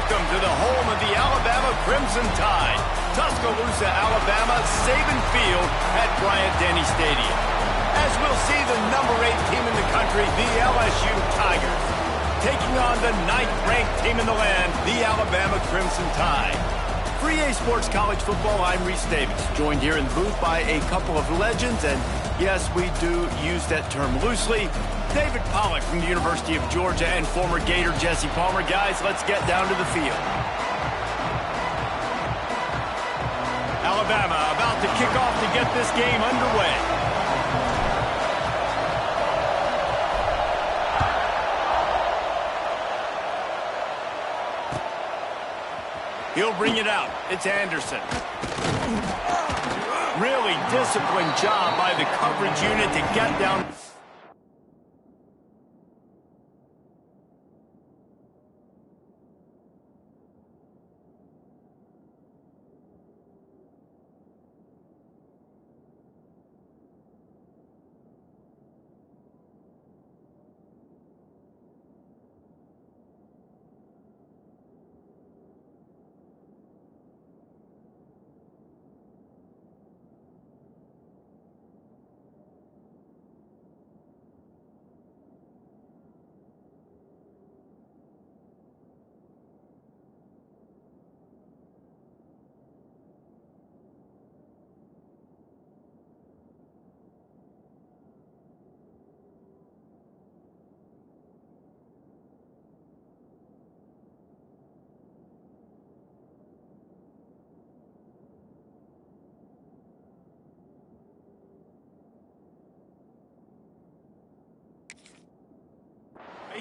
Welcome to the home of the Alabama Crimson Tide. Tuscaloosa, Alabama, Saban Field at Bryant-Denny Stadium. As we'll see the number 8 team in the country, the LSU Tigers, taking on the 9th-ranked team in the land, the Alabama Crimson Tide. For EA Sports College Football, I'm Reese Davis, joined here in the booth by a couple of legends, and yes, we do use that term loosely. David Pollack from the University of Georgia and former Gator Jesse Palmer. Guys, let's get down to the field. Alabama about to kick off to get this game underway. He'll bring it out. It's Anderson. Really disciplined job by the coverage unit to get down.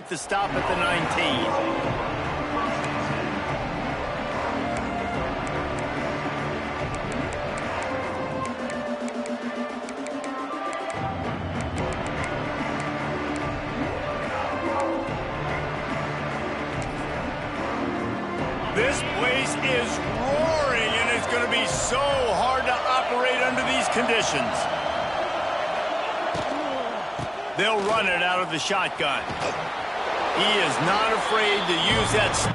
To stop at the 19. This place is roaring, and it's going to be so hard to operate under these conditions. They'll run it out of the shotgun. He is not afraid to use that.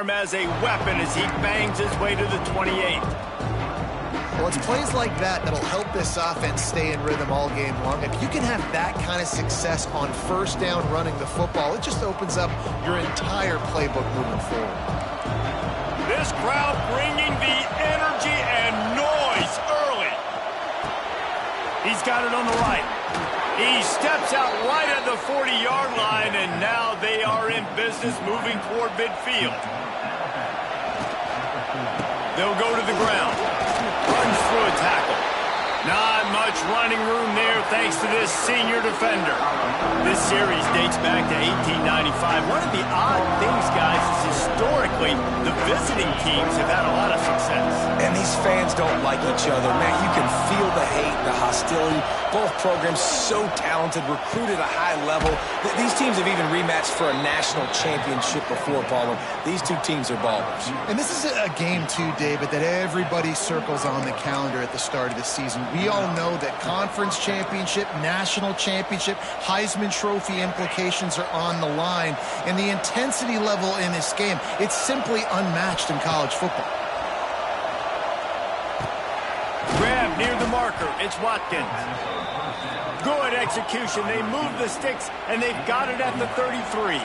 As a weapon as he bangs his way to the 28. Well, it's plays like that that'll help this offense stay in rhythm all game long. If you can have that kind of success on first down running the football, it just opens up your entire playbook moving forward. This crowd bringing the energy and noise early. He's got it on the right. He steps out right at the 40-yard line, and now they are in business moving toward midfield. They'll go to the ground. Runs through a tackle. Not much running room there thanks to this senior defender. This series dates back to 1895. One of the odd things, guys, is historically the visiting teams have had a lot of success. And these fans don't like each other. Man, you can feel the hate, the hostility. Both programs so talented, recruited at a high level. These teams have even rematched for a national championship before, Palmer. These two teams are ballers. And this is a game, too, David, that everybody circles on the calendar at the start of the season. We all know that conference championship, national championship, Heisman Trophy implications are on the line. And the intensity level in this game, it's simply unmatched in college football. Grab near the marker. It's Watkins. Good execution. They move the sticks, and they've got it at the 33.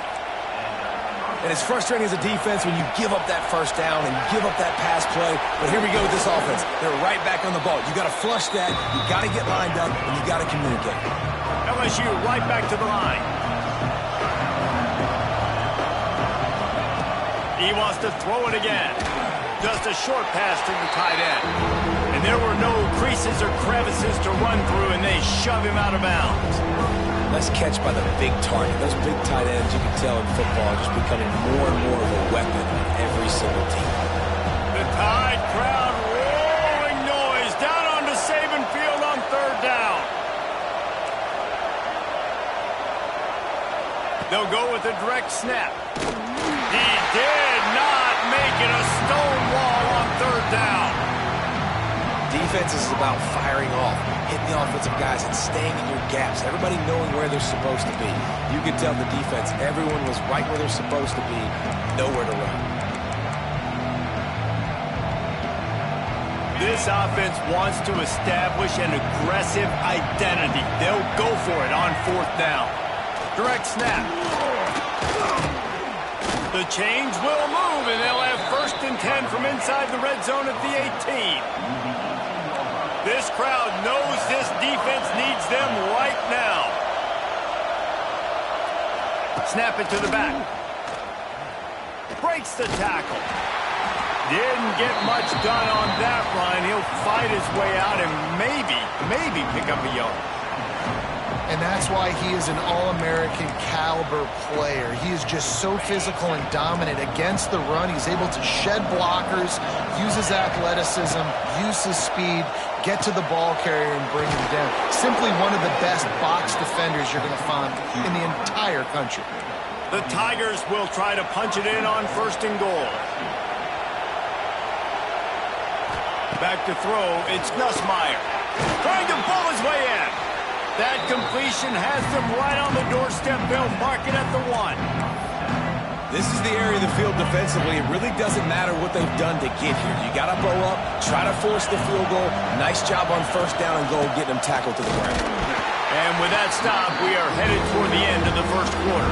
And it's frustrating as a defense when you give up that first down and give up that pass play. But here we go with this offense. They're right back on the ball. You got to flush that. You got to get lined up, and you got to communicate. LSU right back to the line. He wants to throw it again. Just a short pass to the tight end. And there were no creases or crevices to run through, and they shove him out of bounds. Nice catch by the big target. Those big tight ends, you can tell in football, are just becoming more and more of a weapon on every single team. The Tide crowd roaring noise down onto Saban Field on third down. They'll go with a direct snap. He did not make it a stone wall on third down. Defense is about firing off, hitting the offensive guys, and staying in your gaps. Everybody knowing where they're supposed to be. You can tell the defense, everyone was right where they're supposed to be, nowhere to run. This offense wants to establish an aggressive identity. They'll go for it on fourth down. Direct snap. The chains will move, and they'll have 1st and 10 from inside the red zone at the 18. This crowd knows this defense needs them right now. Snap it to the back. Breaks the tackle. Didn't get much done on that run. He'll fight his way out and maybe pick up a yard. And that's why he is an All-American caliber player. He is just so physical and dominant against the run. He's able to shed blockers, use his athleticism, use his speed, get to the ball carrier and bring him down. Simply one of the best box defenders you're going to find in the entire country. The Tigers will try to punch it in on 1st and goal. Back to throw, it's Nussmeier. Trying to pull his way in. That completion has them right on the doorstep. They'll mark it at the 1. This is the area of the field defensively. It really doesn't matter what they've done to get here. You got to bow up, try to force the field goal. Nice job on 1st down and goal, getting them tackled to the ground. And with that stop, we are headed toward the end of the 1st quarter.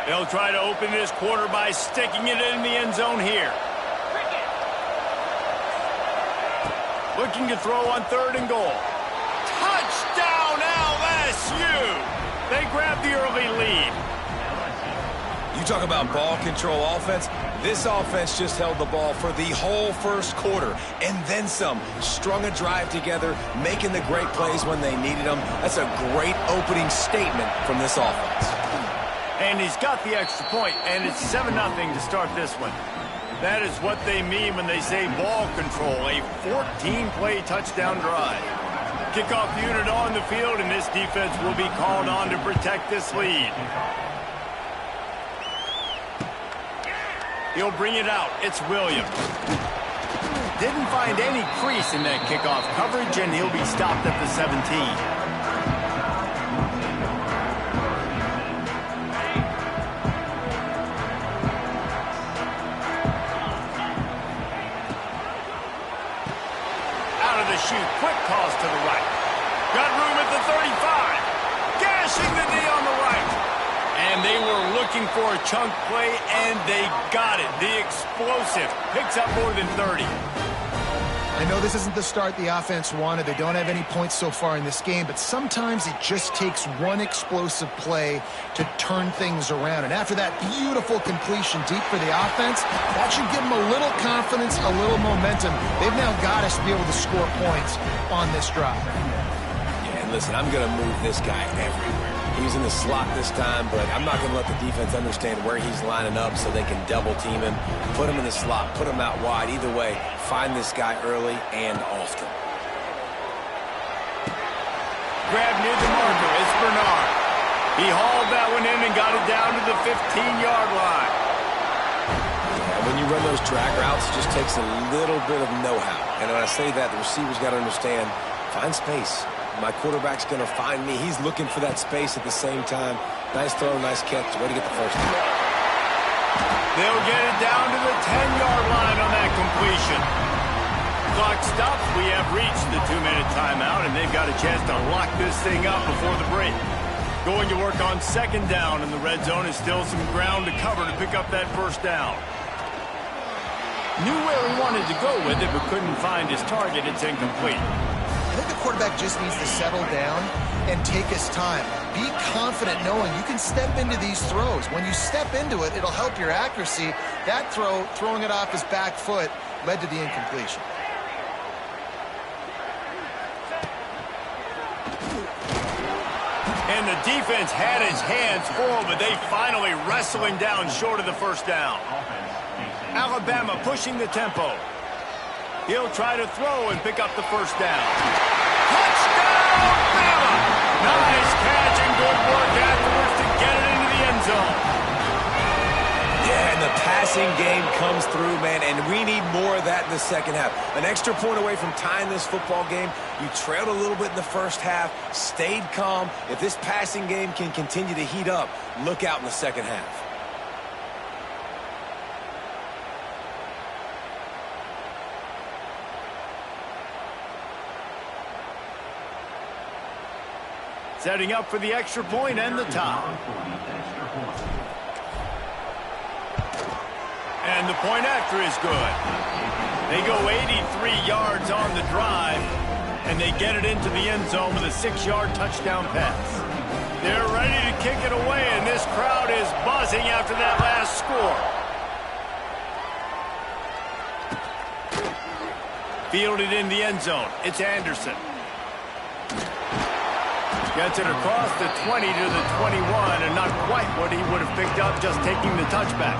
They'll try to open this quarter by sticking it in the end zone here. Looking to throw on 3rd and goal. Touchdown LSU! They grab the early lead. You talk about ball control offense. This offense just held the ball for the whole 1st quarter and then some. Strung a drive together, making the great plays when they needed them. That's a great opening statement from this offense. And he's got the extra point, and it's 7-0 to start this one. That is what they mean when they say ball control, a 14-play touchdown drive. Kickoff unit on the field, and this defense will be called on to protect this lead. He'll bring it out. It's Williams. Didn't find any crease in that kickoff coverage, and he'll be stopped at the 17. Shoot, quick toss to the right. Got room at the 35. Gashing the knee on the right. And they were looking for a chunk play, and they got it. The explosive picks up more than 30. I know this isn't the start the offense wanted. They don't have any points so far in this game, but sometimes it just takes one explosive play to turn things around. And after that beautiful completion deep for the offense, that should give them a little confidence, a little momentum. They've now got us to be able to score points on this drive. Yeah, and listen, I'm going to move this guy everywhere. He's in the slot this time, but I'm not going to let the defense understand where he's lining up so they can double team him, put him in the slot, put him out wide. Either way, find this guy early and often. Grab near the marker. It's Bernard. He hauled that one in and got it down to the 15-yard line. Yeah, when you run those drag routes, it just takes a little bit of know-how. And when I say that, the receiver's got to understand, find space. My quarterback's going to find me. He's looking for that space at the same time. Nice throw, nice catch. Way to get the first one. They'll get it down to the 10-yard line on that completion. Clock stopped. stops. We have reached the 2-minute timeout, and they've got a chance to lock this thing up before the break. Going to work on second down in the red zone. Is still some ground to cover to pick up that first down. Knew where he wanted to go with it, but couldn't find his target. It's incomplete. I think the quarterback just needs to settle down and take his time. Be confident knowing you can step into these throws. When you step into it, it'll help your accuracy. That throw, throwing it off his back foot, led to the incompletion. And the defense had his hands full, but they finally wrestle him down short of the first down. Alabama pushing the tempo. He'll try to throw and pick up the first down. Touchdown, Bama! Nice catch and good work afterwards to get it into the end zone. Yeah, and the passing game comes through, man, and we need more of that in the second half. An extra point away from tying this football game. You trailed a little bit in the first half, stayed calm. If this passing game can continue to heat up, look out in the second half. Setting up for the extra point and the tie. And the point after is good. They go 83 yards on the drive, and they get it into the end zone with a 6-yard touchdown pass. They're ready to kick it away, and this crowd is buzzing after that last score. Fielded in the end zone. It's Anderson. Gets it across the 20 to the 21, and not quite what he would have picked up just taking the touchback.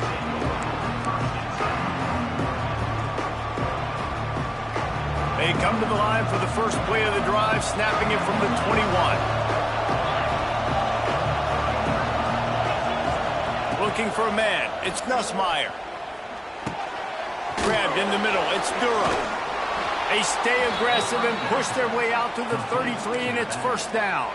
They come to the line for the first play of the drive, snapping it from the 21. Looking for a man. It's Nussmeier. Grabbed in the middle. It's Durham. They stay aggressive and push their way out to the 33, and it's first down.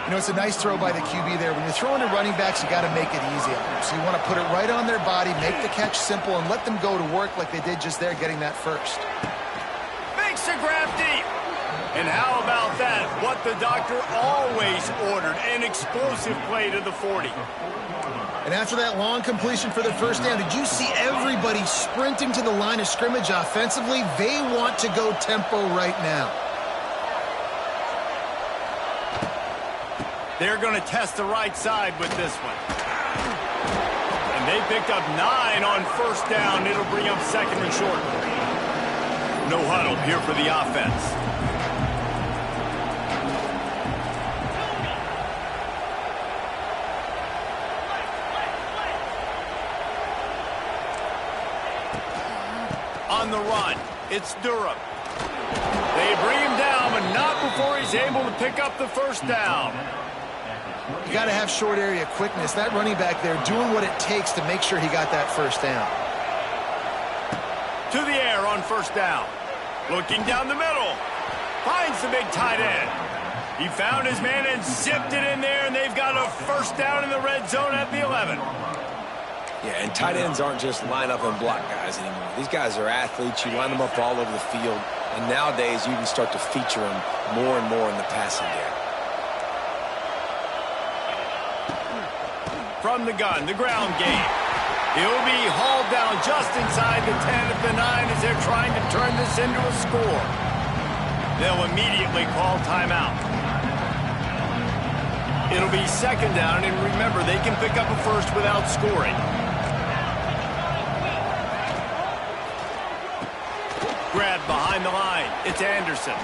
You know, it's a nice throw by the QB there. When you're throwing to running backs, you got to make it easy on them. So you want to put it right on their body, make the catch simple, and let them go to work like they did just there, getting that first. Makes a grab deep. And how about that? What the doctor always ordered, an explosive play to the 40. And after that long completion for the first down, did you see everybody sprinting to the line of scrimmage offensively? They want to go tempo right now. They're going to test the right side with this one. And they picked up 9 on first down. It'll bring up second and short. No huddle here for the offense. On the run, it's Durham. They bring him down, but not before he's able to pick up the first down. You got to have short area quickness. That running back there doing what it takes to make sure he got that first down. To the air on first down. Looking down the middle. Finds the big tight end. He found his man and zipped it in there, and they've got a first down in the red zone at the 11. Yeah, and tight ends aren't just line up and block guys anymore. These guys are athletes. You line them up all over the field. And nowadays, you can start to feature them more and more in the passing game. From the gun, the ground game. He'll be hauled down just inside the 10 at the 9 as they're trying to turn this into a score. They'll immediately call timeout. It'll be second down, and remember, they can pick up a first without scoring. Grab behind the line. It's Anderson.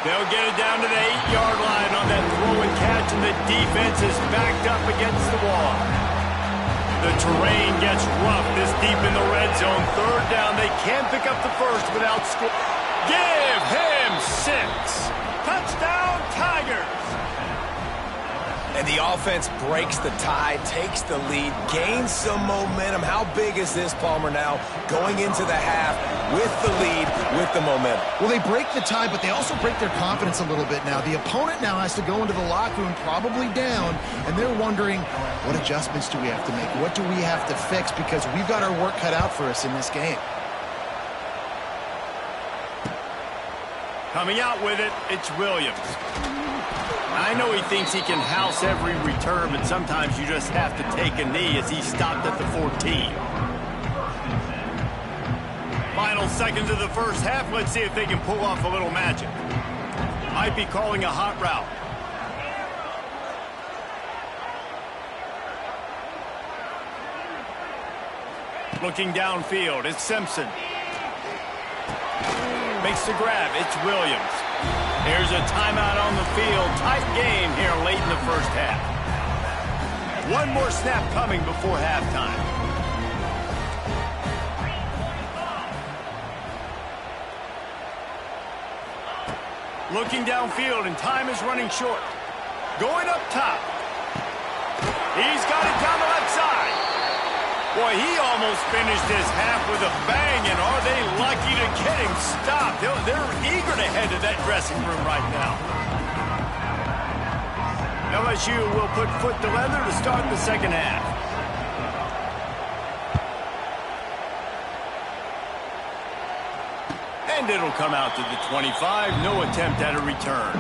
They'll get it down to the 8-yard line on that throw and catch, and the defense is backed up against the wall. The terrain gets rough this deep in the red zone. Third down, they can't pick up the first without score. Give him 6. Touchdown, Tigers. And the offense breaks the tie, takes the lead, gains some momentum. How big is this, Palmer, now going into the half with the lead, with the momentum? Well, they break the tie, but they also break their confidence a little bit now. The opponent now has to go into the locker room probably down, and they're wondering, what adjustments do we have to make? What do we have to fix? Because we've got our work cut out for us in this game. Coming out with it, it's Williams. I know he thinks he can house every return, but sometimes you just have to take a knee as he stopped at the 14. Final seconds of the first half. Let's see if they can pull off a little magic. Might be calling a hot route. Looking downfield, it's Simpson. Makes the grab, it's Williams. Here's a timeout on the field. Tight game here late in the first half. One more snap coming before halftime. Looking downfield, and time is running short. Going up top. He's got it down the left side. Boy, he almost finished his half with a bang, and are they lucky to get him stopped? They're eager to head to that dressing room right now. LSU will put foot to leather to start the second half. And it'll come out to the 25. No attempt at a return.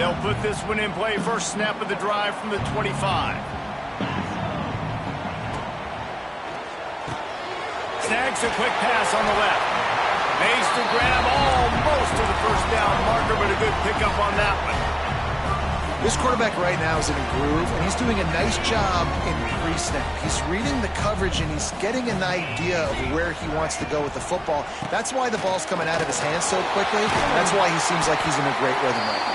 They'll put this one in play. First snap of the drive from the 25. Snags a quick pass on the left. Makes the grab almost to the first down marker, but a good pickup on that one. This quarterback right now is in a groove, and he's doing a nice job in pre-snap. He's reading the coverage, and he's getting an idea of where he wants to go with the football. That's why the ball's coming out of his hands so quickly. That's why he seems like he's in a great rhythm right now.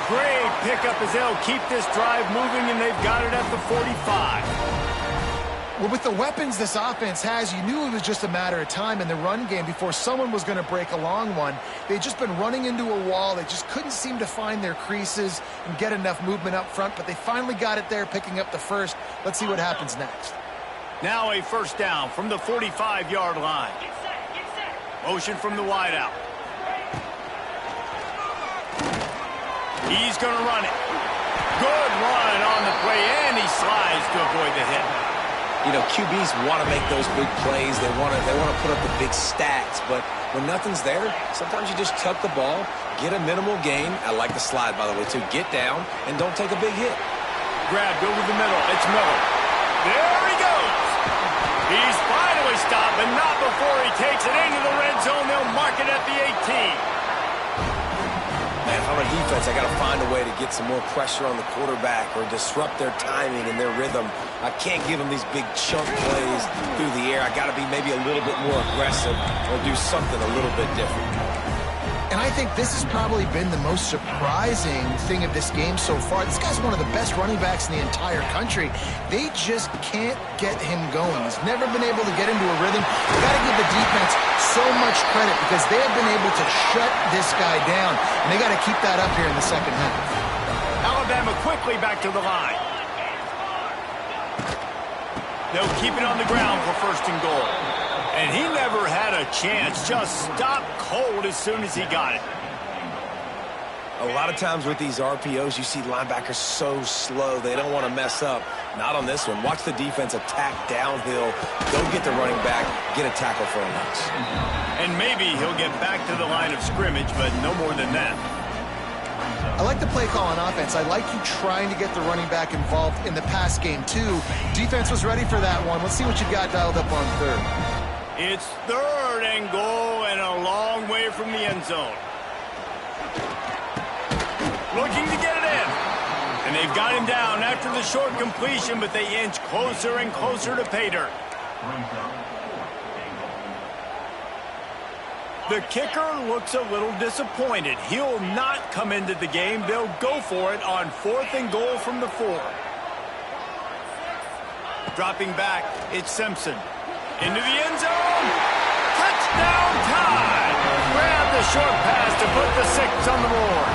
Great pickup as they'll keep this drive moving, and they've got it at the 45. Well, with the weapons this offense has, you knew it was just a matter of time in the run game before someone was going to break a long one. They'd just been running into a wall. They just couldn't seem to find their creases and get enough movement up front, but they finally got it there, picking up the first. Let's see what happens next. Now a first down from the 45-yard line. Motion from the wideout. He's going to run it. Good run on the play, and he slides to avoid the hit. You know, QBs want to make those big plays. They want to put up the big stats. But when nothing's there, sometimes you just tuck the ball, get a minimal gain. I like the slide, by the way, too. Get down and don't take a big hit. Grab, go to the middle. It's Miller. There he goes. He's finally stopped, but not before he takes it into the red zone. They'll mark it at the 18. Man, if I'm a defense, I got to find a way to get some more pressure on the quarterback or disrupt their timing and their rhythm. I can't give them these big chunk plays through the air. I got to be maybe a little bit more aggressive or do something a little bit different. And I think this has probably been the most surprising thing of this game so far. This guy's one of the best running backs in the entire country. They just can't get him going. He's never been able to get into a rhythm. You got to give the defense so much credit because they have been able to shut this guy down. And they got to keep that up here in the second half. Alabama quickly back to the line. They'll keep it on the ground for first and goal. And he never had a chance. Just stopped cold as soon as he got it. A lot of times with these RPOs, you see linebackers so slow. They don't want to mess up. Not on this one. Watch the defense attack downhill. Go get the running back. Get a tackle for a loss. And maybe he'll get back to the line of scrimmage, but no more than that. I like the play call on offense. I like you trying to get the running back involved in the pass game, too. Defense was ready for that one. Let's see what you've got dialed up on third. It's third and goal and a long way from the end zone. Looking to get it in. And they've got him down after the short completion, but they inch closer and closer to pay dirt. The kicker looks a little disappointed. He'll not come into the game. They'll go for it on fourth and goal from the 4. Dropping back, it's Simpson. Into the end zone. Touchdown time. Grab the short pass to put the 6 on the board.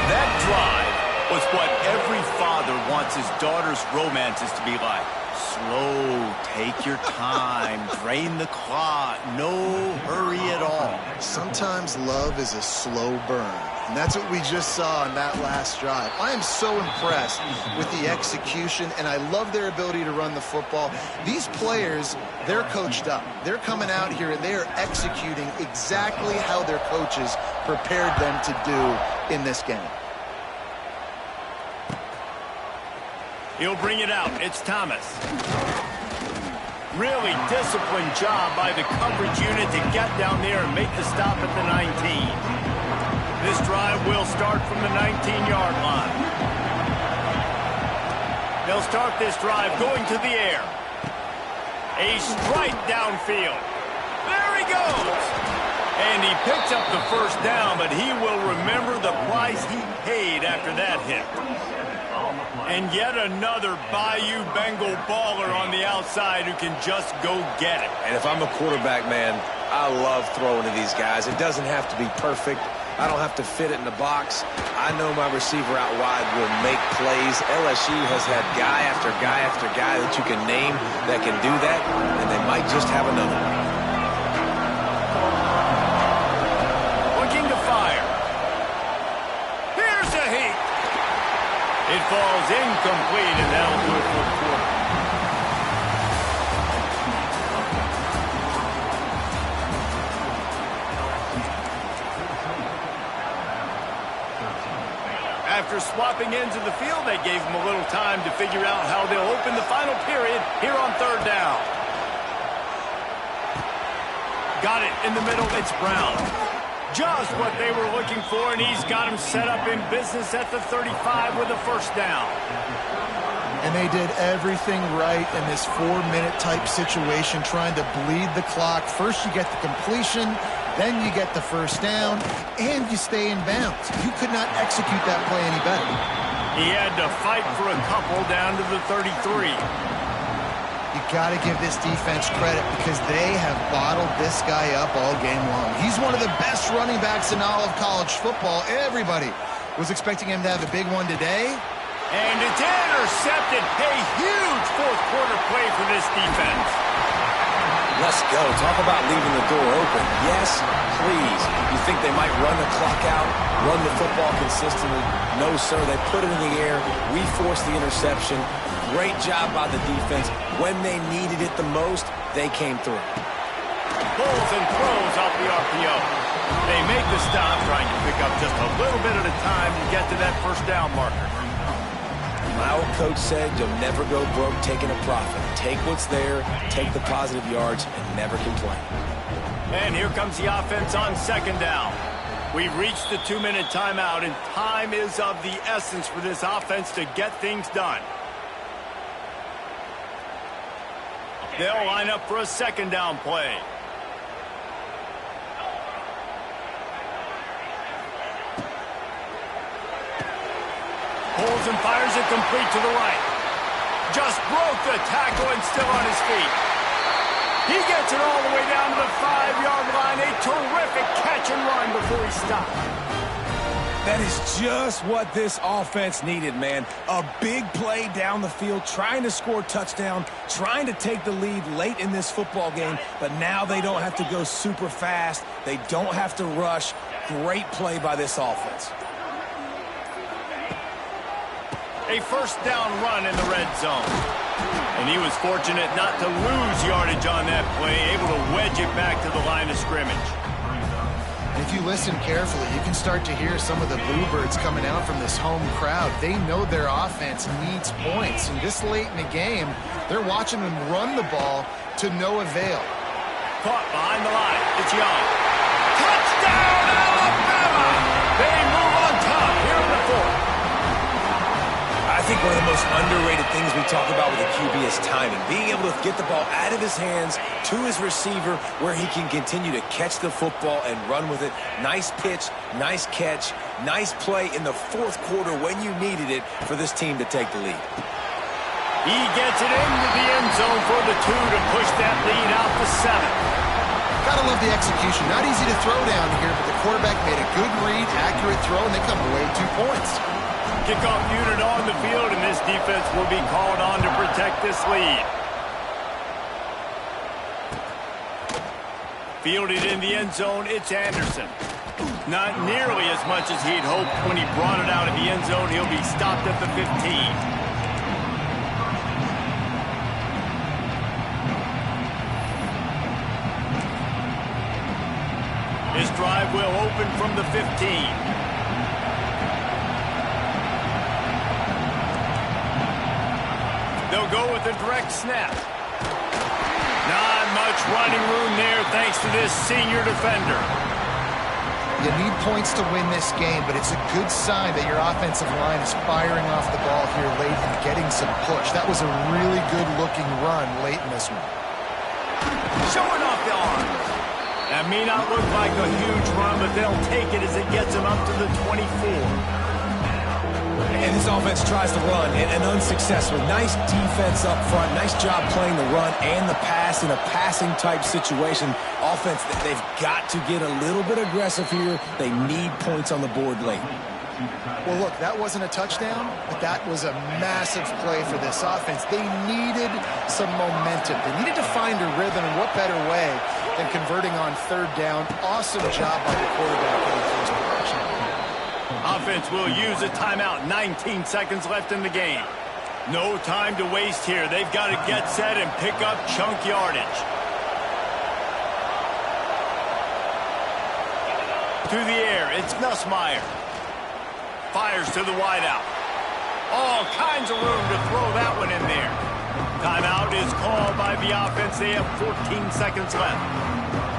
That drive was what every father wants his daughter's romances to be like. Slow, take your time, drain the clock, no hurry at all. Sometimes love is a slow burn. And that's what we just saw on that last drive. I am so impressed with the execution, and I love their ability to run the football. These players, they're coached up. They're coming out here, and they are executing exactly how their coaches prepared them to do in this game. He'll bring it out. It's Thomas. Really disciplined job by the coverage unit to get down there and make the stop at the 19. This drive will start from the 19-yard line. They'll start this drive going to the air. A strike downfield. There he goes. And he picks up the first down, but he will remember the price he paid after that hit. And yet another Bayou Bengal baller on the outside who can just go get it. And if I'm a quarterback, man, I love throwing to these guys. It doesn't have to be perfect. I don't have to fit it in the box. I know my receiver out wide will make plays. LSU has had guy after guy after guy that you can name that can do that, and they might just have another one. Looking to fire. Here's a heat. It falls incomplete, and that'll do it for the quarter. After swapping ends of the field, they gave them a little time to figure out how they'll open the final period here on third down. Got it in the middle. It's Brown. Just what they were looking for, and he's got him set up in business at the 35 with a first down. And they did everything right in this 4-minute type situation, trying to bleed the clock. First you get the completion, then you get the first down, and you stay in bounds. You could not execute that play any better. He had to fight for a couple down to the 33. You got to give this defense credit because they have bottled this guy up all game long. He's one of the best running backs in all of college football. Everybody was expecting him to have a big one today. And it's intercepted. A huge fourth quarter play for this defense. Let's go. Talk about leaving the door open. Yes, please. You think they might run the clock out, run the football consistently? No, sir. They put it in the air. We forced the interception. Great job by the defense. When they needed it the most, they came through. Pulls and throws off the RPO. They make the stop, trying to pick up just a little bit at a time to get to that first down marker. My old coach said you'll never go broke taking a profit. Take what's there, take the positive yards, and never complain. And here comes the offense on second down. We've reached the 2-minute timeout, and time is of the essence for this offense to get things done. They'll line up for a second down play. Pulls and fires it complete to the right. Just broke the tackle and still on his feet. He gets it all the way down to the 5-yard line. A terrific catch and run before he stopped. That is just what this offense needed, man. A big play down the field, trying to score a touchdown, trying to take the lead late in this football game, but now they don't have to go super fast. They don't have to rush. Great play by this offense. A first down run in the red zone. And he was fortunate not to lose yardage on that play, able to wedge it back to the line of scrimmage. And if you listen carefully, you can start to hear some of the bluebirds coming out from this home crowd. They know their offense needs points. And this late in the game, they're watching them run the ball to no avail. Caught behind the line. It's Young. Touchdown, Alabama! They move on top here in the fourth. I think one of the most underrated things we talk about with a QB is timing. Being able to get the ball out of his hands to his receiver where he can continue to catch the football and run with it. Nice pitch, nice catch, nice play in the fourth quarter when you needed it for this team to take the lead. He gets it into the end zone for the 2 to push that lead out to 7. Gotta love the execution. Not easy to throw down here, but the quarterback made a good read, accurate throw, and they come away 2 points. Kickoff unit on the field, and this defense will be called on to protect this lead. Fielded in the end zone, it's Anderson. Not nearly as much as he'd hoped when he brought it out of the end zone. He'll be stopped at the 15. His drive will open from the 15. They'll go with a direct snap. Not much running room there thanks to this senior defender. You need points to win this game, but it's a good sign that your offensive line is firing off the ball here late and getting some push. That was a really good-looking run late in this one. Showing off the arm. That may not look like a huge run, but they'll take it as it gets them up to the 24. And this offense tries to run, and unsuccessful. Nice defense up front. Nice job playing the run and the pass in a passing-type situation. Offense, they've got to get a little bit aggressive here. They need points on the board late. Well, look, that wasn't a touchdown, but that was a massive play for this offense. They needed some momentum. They needed to find a rhythm, and what better way than converting on third down. Awesome job by the quarterback getting first production. Offense will use a timeout. 19 seconds left in the game. No time to waste here. They've got to get set and pick up chunk yardage. To the air, it's Nussmeier. Fires to the wideout. All kinds of room to throw that one in there. Timeout is called by the offense. They have 14 seconds left.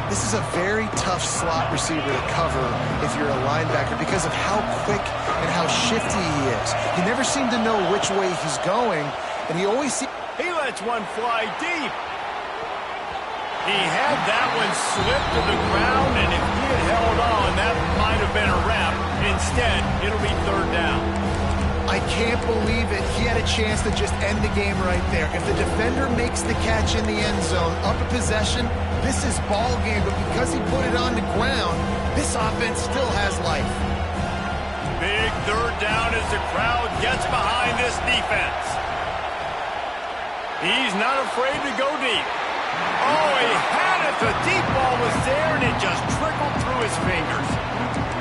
This is a very tough slot receiver to cover if you're a linebacker because of how quick and how shifty he is. You never seem to know which way he's going, and he always seems... He lets one fly deep. He had that one slip to the ground, and if he had held on, that might have been a wrap. Instead, it'll be third down. I can't believe it. He had a chance to just end the game right there. If the defender makes the catch in the end zone, up a possession, this is ball game. But because he put it on the ground, this offense still has life. Big third down as the crowd gets behind this defense. He's not afraid to go deep. Oh, he had it. The deep ball was there, and it just trickled through his fingers.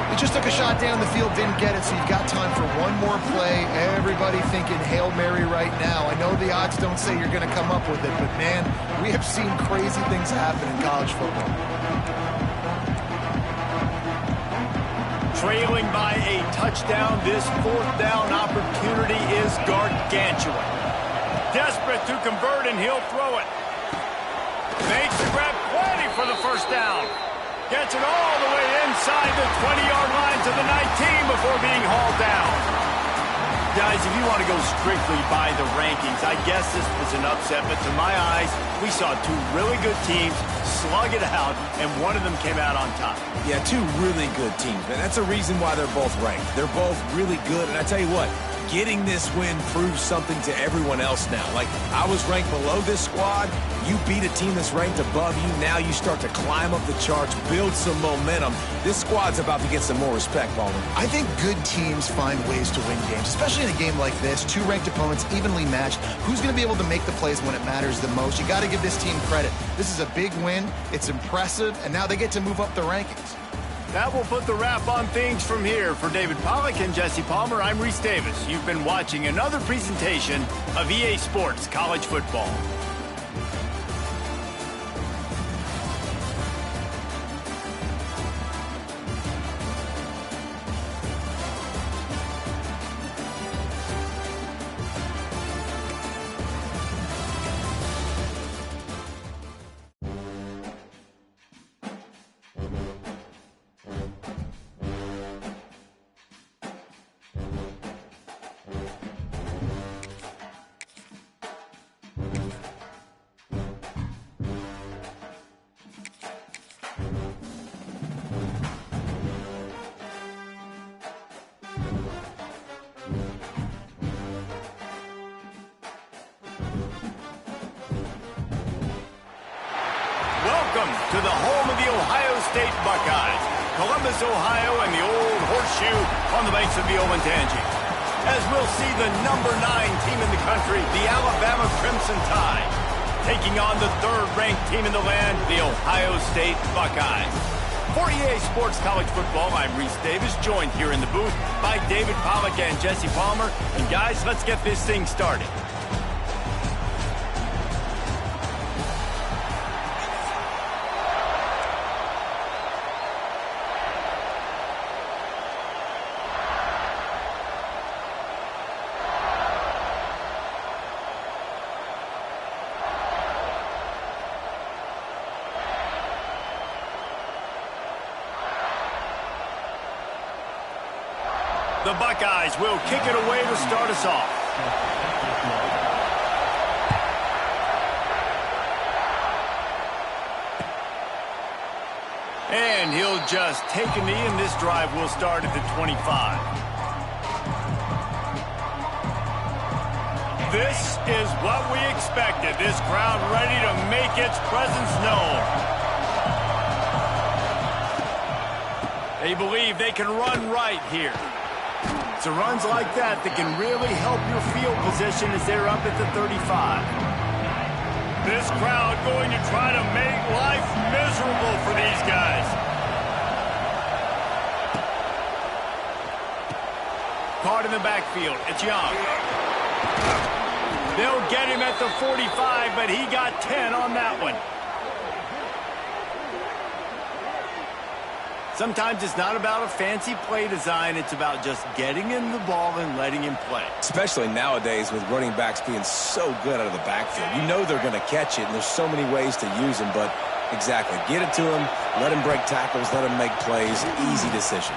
He just took a shot down the field, didn't get it, so you've got time for one more play. Everybody thinking Hail Mary right now. I know the odds don't say you're going to come up with it, but, man, we have seen crazy things happen in college football. Trailing by a touchdown, this fourth down opportunity is gargantuan. Desperate to convert, and he'll throw it. Makes the grab plenty for the first down. Gets it all the way inside the 20-yard line to the 19 before being hauled down. Guys, if you want to go strictly by the rankings, I guess this was an upset, but to my eyes, we saw two really good teams slug it out, and one of them came out on top. Yeah, two really good teams, man. That's a reason why they're both ranked. They're both really good, and I tell you what, getting this win proves something to everyone else now. Like, I was ranked below this squad. You beat a team that's ranked above you. Now you start to climb up the charts, build some momentum. This squad's about to get some more respect, Baldwin. I think good teams find ways to win games, especially in a game like this. Two ranked opponents, evenly matched. Who's going to be able to make the plays when it matters the most? You got to give this team credit. This is a big win. It's impressive, and now they get to move up the rankings. That will put the wrap on things from here. For David Pollack and Jesse Palmer, I'm Reese Davis. You've been watching another presentation of EA Sports College Football. Welcome to the home of the Ohio State Buckeyes, Columbus, Ohio, and the old horseshoe on the banks of the Olentangy. As we'll see the number 9 team in the country, the Alabama Crimson Tide, taking on the third-ranked team in the land, the Ohio State Buckeyes. For EA Sports College Football, I'm Reese Davis, joined here in the booth by David Pollack and Jesse Palmer. And guys, let's get this thing started. The Buckeyes will kick it away to start us off. And he'll just take a knee, and this drive will start at the 25. This is what we expected. This crowd ready to make its presence known. They believe they can run right here. It's the runs like that that can really help your field position as they're up at the 35. This crowd going to try to make life miserable for these guys. Caught in the backfield. It's Young. They'll get him at the 45, but he got 10 on that one. Sometimes it's not about a fancy play design. It's about just getting him the ball and letting him play. Especially nowadays with running backs being so good out of the backfield. You know they're going to catch it, and there's so many ways to use them. But exactly, get it to him, let him break tackles, let him make plays. Easy decision.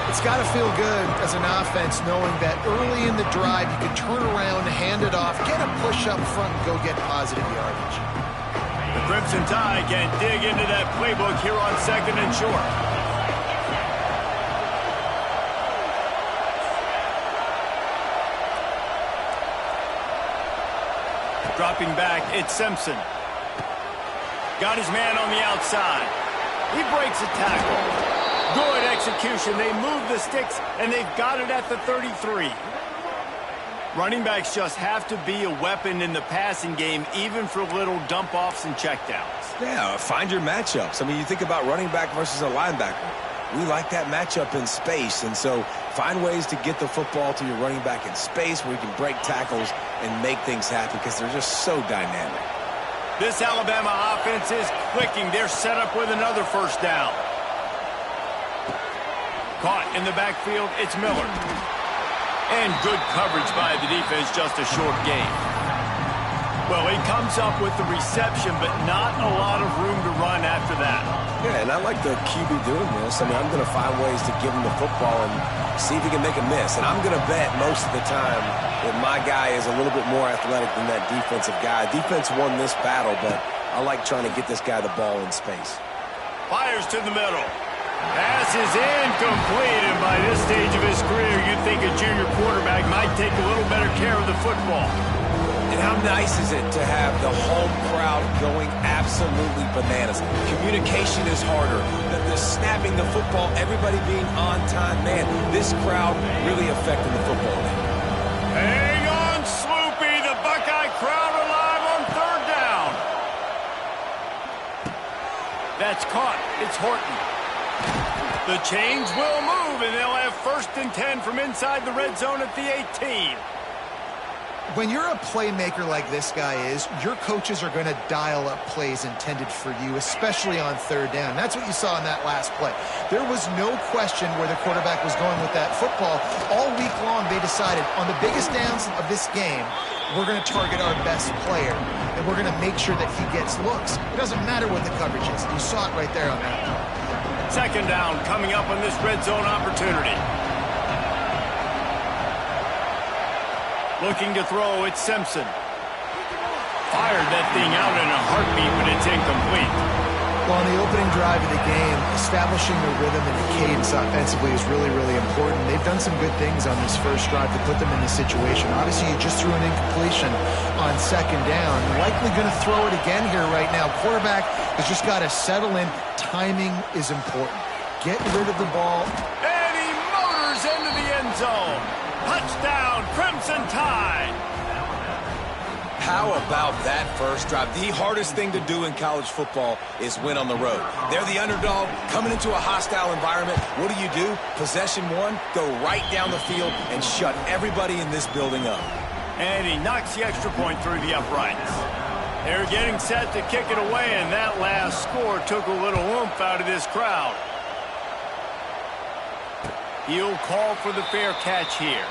It's got to feel good as an offense knowing that early in the drive you can turn around, hand it off, get a push up front, and go get positive yardage. The Crimson Tide can dig into that playbook here on 2nd and short. Dropping back, it's Simpson. Got his man on the outside. He breaks a tackle. Good execution. They move the sticks, and they've got it at the 33. Running backs just have to be a weapon in the passing game, even for little dump-offs and checkdowns. Yeah, find your matchups. I mean, you think about running back versus a linebacker. We like that matchup in space, and so find ways to get the football to your running back in space where you can break tackles and make things happen because they're just so dynamic. This Alabama offense is clicking. They're set up with another first down. Caught in the backfield, it's Miller. And good coverage by the defense, just a short gain. Well, he comes up with the reception, but not a lot of room to run after that. Yeah, and I like the QB doing this. I mean, I'm going to find ways to give him the football and see if he can make a miss. And I'm going to bet most of the time that my guy is a little bit more athletic than that defensive guy. Defense won this battle, but I like trying to get this guy the ball in space. Fires to the middle. Pass is incomplete, and by this stage of his career, you'd think a junior quarterback might take a little better care of the football. And how nice is it to have the home crowd going absolutely bananas? Communication is harder. The snapping the football, everybody being on time. Man, this crowd really affecting the football game. Hang on, Sloopy. The Buckeye crowd alive on 3rd down. That's caught. It's Horton. The chains will move, and they'll have 1st and 10 from inside the red zone at the 18. When you're a playmaker like this guy is, your coaches are going to dial up plays intended for you, especially on 3rd down. That's what you saw in that last play. There was no question where the quarterback was going with that football. All week long, they decided on the biggest downs of this game, we're going to target our best player, and we're going to make sure that he gets looks. It doesn't matter what the coverage is. You saw it right there on that one. 2nd down coming up on this red zone opportunity. Looking to throw, it's Simpson. Fired that thing out in a heartbeat, but it's incomplete. Well, on the opening drive of the game, establishing the rhythm and the cadence offensively is really, really important. They've done some good things on this first drive to put them in this situation. Obviously, you just threw an incompletion on 2nd down. Likely going to throw it again here right now. Quarterback has just got to settle in. Timing is important. Get rid of the ball. And he motors into the end zone. Touchdown, Crimson Tide. How about that first drive? The hardest thing to do in college football is win on the road. They're the underdog coming into a hostile environment. What do? Possession one, go right down the field and shut everybody in this building up. And he knocks the extra point through the uprights. They're getting set to kick it away, and that last score took a little oomph out of this crowd. He'll call for the fair catch here.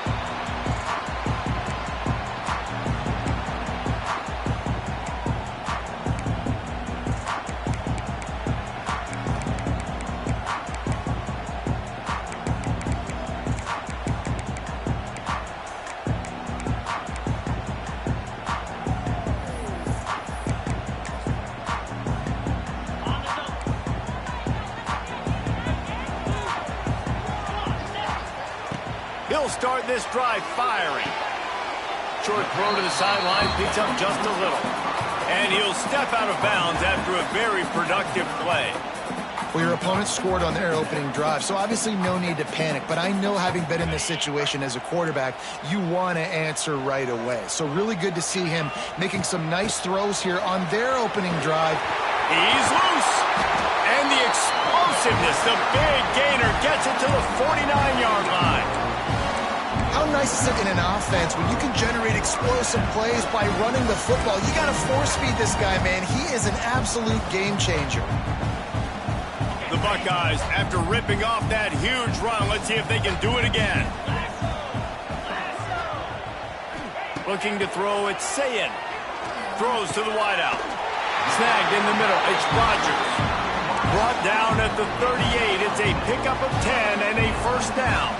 He'll start this drive firing. Short throw to the sideline, picks up just a little. And he'll step out of bounds after a very productive play. Well, your opponent scored on their opening drive, so obviously no need to panic. But I know, having been in this situation as a quarterback, you want to answer right away. So really good to see him making some nice throws here on their opening drive. He's loose. And the explosiveness, the big gainer, gets it to the 49-yard line. How nice is it in an offense when you can generate explosive plays by running the football? You got to force-feed this guy, man. He is an absolute game changer. The Buckeyes, after ripping off that huge run, let's see if they can do it again. Looking to throw, it's Sayin. Throws to the wideout. Snagged in the middle, it's Rodgers. Brought down at the 38, it's a pickup of 10 and a first down.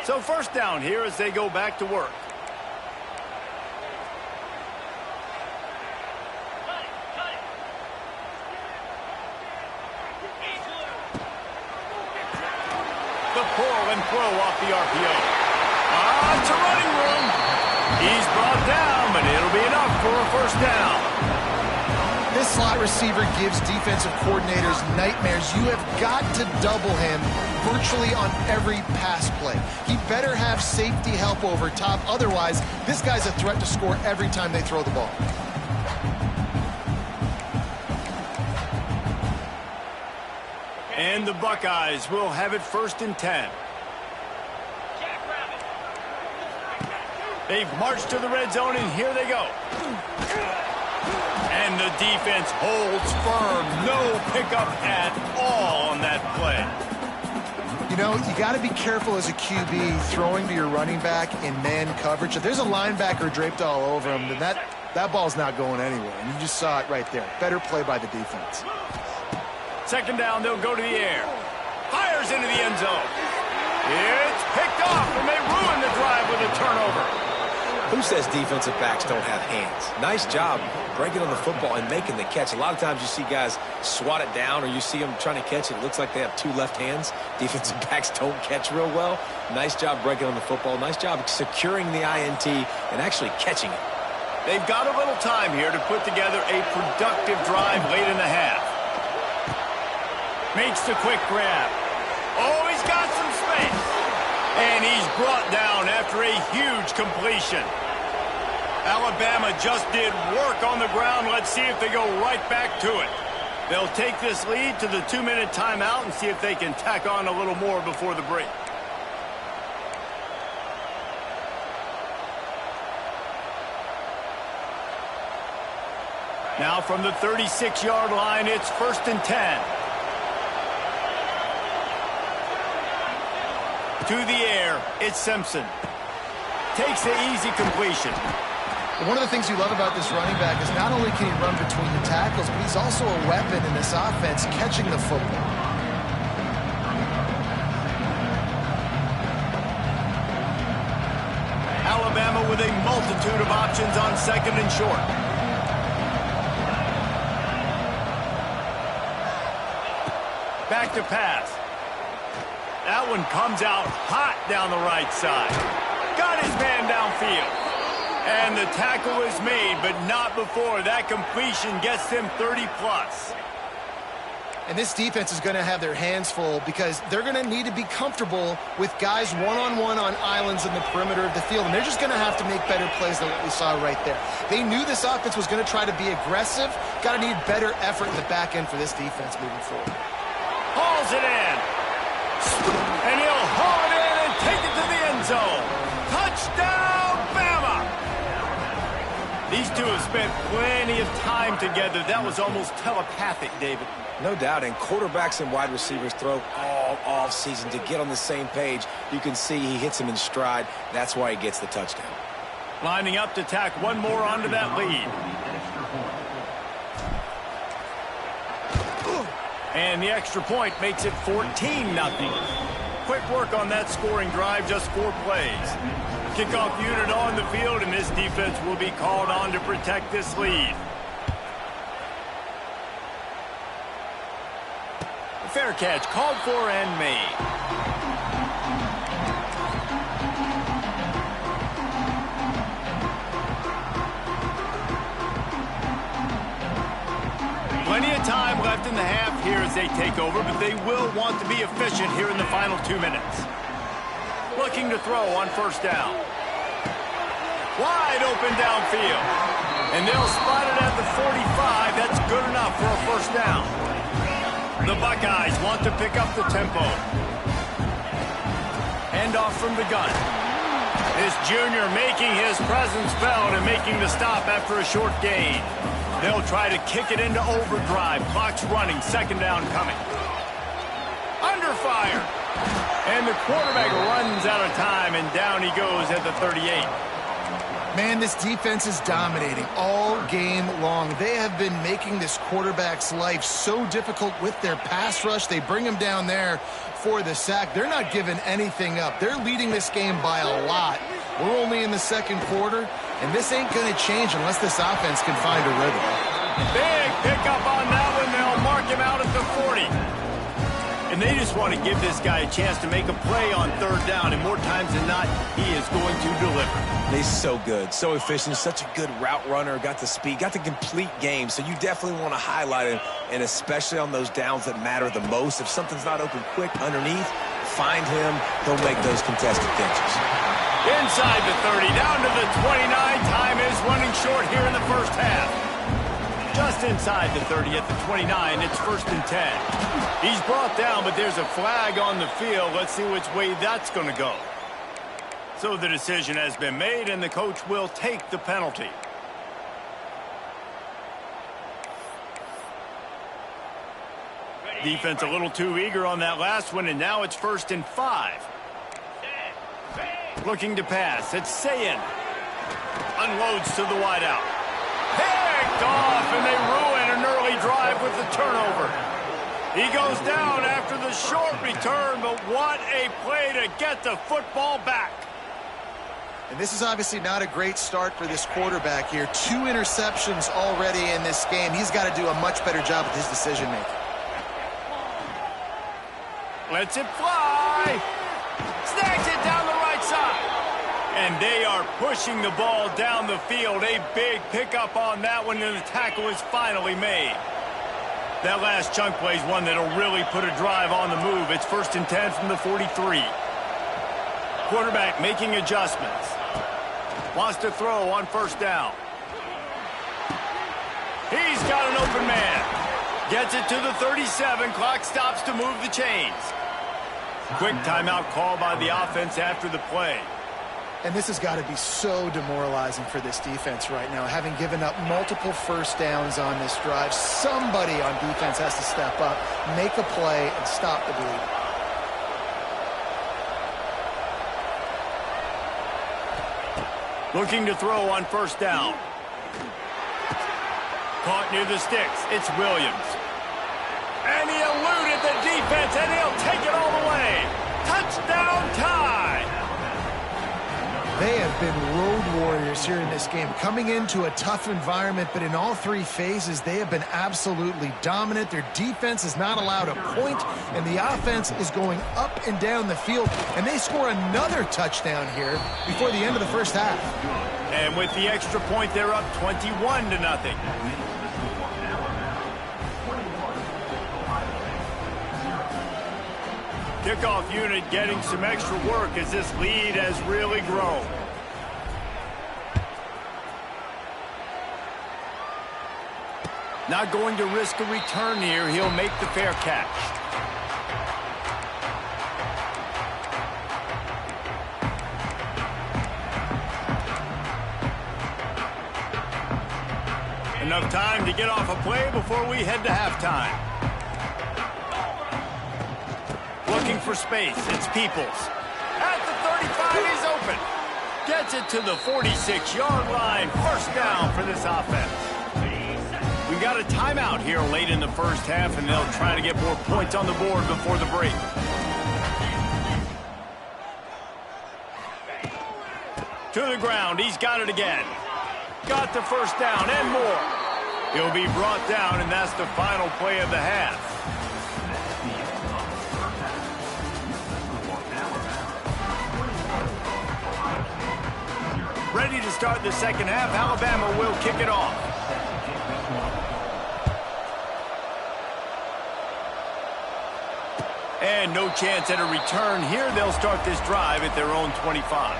So first down here as they go back to work. The pull and throw off the RPO. It's a running room. He's brought down, but it'll be enough for a first down. This slot receiver gives defensive coordinators nightmares. You have got to double him virtually on every pass play. He better have safety help over top. Otherwise, this guy's a threat to score every time they throw the ball. And the Buckeyes will have it first and 10. They've marched to the red zone, and here they go. And the defense holds firm. No pickup at all on that play. You know, you got to be careful as a QB throwing to your running back in man coverage. If there's a linebacker draped all over him, then that ball's not going anywhere. And you just saw it right there. Better play by the defense. Second down, they'll go to the air. Fires into the end zone. It's picked off, and they ruin the drive with a turnover. Who says defensive backs don't have hands? Nice job breaking on the football and making the catch. A lot of times you see guys swat it down, or you see them trying to catch it. It looks like they have two left hands. Defensive backs don't catch real well. Nice job breaking on the football. Nice job securing the INT and actually catching it. They've got a little time here to put together a productive drive late in the half. Makes the quick grab. Oh, he's got some space. And he's brought down after a huge completion. Alabama just did work on the ground. Let's see if they go right back to it. They'll take this lead to the 2-minute timeout and see if they can tack on a little more before the break. Now from the 36-yard line, it's first and 10. To the air, it's Simpson. Takes the easy completion. One of the things you love about this running back is not only can he run between the tackles, but he's also a weapon in this offense, catching the football. Alabama with a multitude of options on second and short. Back to pass. That one comes out hot down the right side. Got his man downfield. And the tackle is made, but not before that completion gets them 30+. And this defense is going to have their hands full because they're going to need to be comfortable with guys one-on-one on islands in the perimeter of the field. And they're just going to have to make better plays than what we saw right there. They knew this offense was going to try to be aggressive. Got to need better effort in the back end for this defense moving forward. Hauls it in. And he'll haul it in and take it to the end zone. Touchdown, Bama! These two have spent plenty of time together. That was almost telepathic, David. No doubt, and quarterbacks and wide receivers throw all off-season to get on the same page. You can see he hits him in stride. That's why he gets the touchdown. Lining up to tack one more onto that lead. And the extra point makes it 14-0. Quick work on that scoring drive, just 4 plays. Kickoff unit on the field, and this defense will be called on to protect this lead. Fair catch called for and made. Plenty of time left in the half here as they take over, but they will want to be efficient here in the final 2 minutes. Looking to throw on first down. Wide open downfield. And they'll spot it at the 45. That's good enough for a first down. The Buckeyes want to pick up the tempo. Handoff from the gun. This junior making his presence felt and making the stop after a short gain. They'll try to kick it into overdrive. Clock's running. Second down coming. Under fire. And the quarterback runs out of time, and down he goes at the 38. Man, this defense is dominating all game long. They have been making this quarterback's life so difficult with their pass rush. They bring him down there for the sack. They're not giving anything up. They're leading this game by a lot. We're only in the second quarter, and this ain't going to change unless this offense can find a rhythm. Big pickup on that one. They'll mark him out at the 40. And they just want to give this guy a chance to make a play on third down, and more times than not, he is going to deliver. He's so good, so efficient, such a good route runner, got the speed, got the complete game, so you definitely want to highlight him, and especially on those downs that matter the most. If something's not open quick underneath, find him, he'll make those contested catches. Inside the 30, down to the 29. Time is running short here in the first half. Just inside the 30 at the 29, it's 1st and 10. He's brought down, but there's a flag on the field. Let's see which way that's going to go. So the decision has been made, and the coach will take the penalty. Defense a little too eager on that last one, and now it's 1st and 5. Looking to pass. It's Sayin. Unloads to the wideout. Picked off, and they ruin an early drive with the turnover. He goes down after the short return, but what a play to get the football back. And this is obviously not a great start for this quarterback here. 2 interceptions already in this game. He's got to do a much better job with his decision-making. Lets it fly. Snags it down the right side. And they are pushing the ball down the field. A big pickup on that one, and the tackle is finally made. That last chunk play is one that'll really put a drive on the move. It's 1st and 10 from the 43. Quarterback making adjustments. Wants to throw on first down. He's got an open man. Gets it to the 37. Clock stops to move the chains. Quick timeout call by the offense after the play. And this has got to be so demoralizing for this defense right now, having given up multiple first downs on this drive. Somebody on defense has to step up, make a play, and stop the bleeding. Looking to throw on first down. Caught near the sticks. It's Williams. And he eluded the defense, and he'll take it all the way. Touchdown tie. They have been road warriors here in this game, coming into a tough environment, but in all 3 phases, they have been absolutely dominant. Their defense is not allowed a point, and the offense is going up and down the field, and they score another touchdown here before the end of the first half. And with the extra point, they're up 21-0. Kickoff unit getting some extra work as this lead has really grown. Not going to risk a return here. He'll make the fair catch. Enough time to get off a play before we head to halftime. Looking for space. It's Peoples. At the 35, he's open. Gets it to the 46-yard line. First down for this offense. We got a timeout here late in the first half, and they'll try to get more points on the board before the break. To the ground. He's got it again. Got the first down and more. He'll be brought down, and that's the final play of the half. Ready to start the second half. Alabama will kick it off. And no chance at a return here. They'll start this drive at their own 25.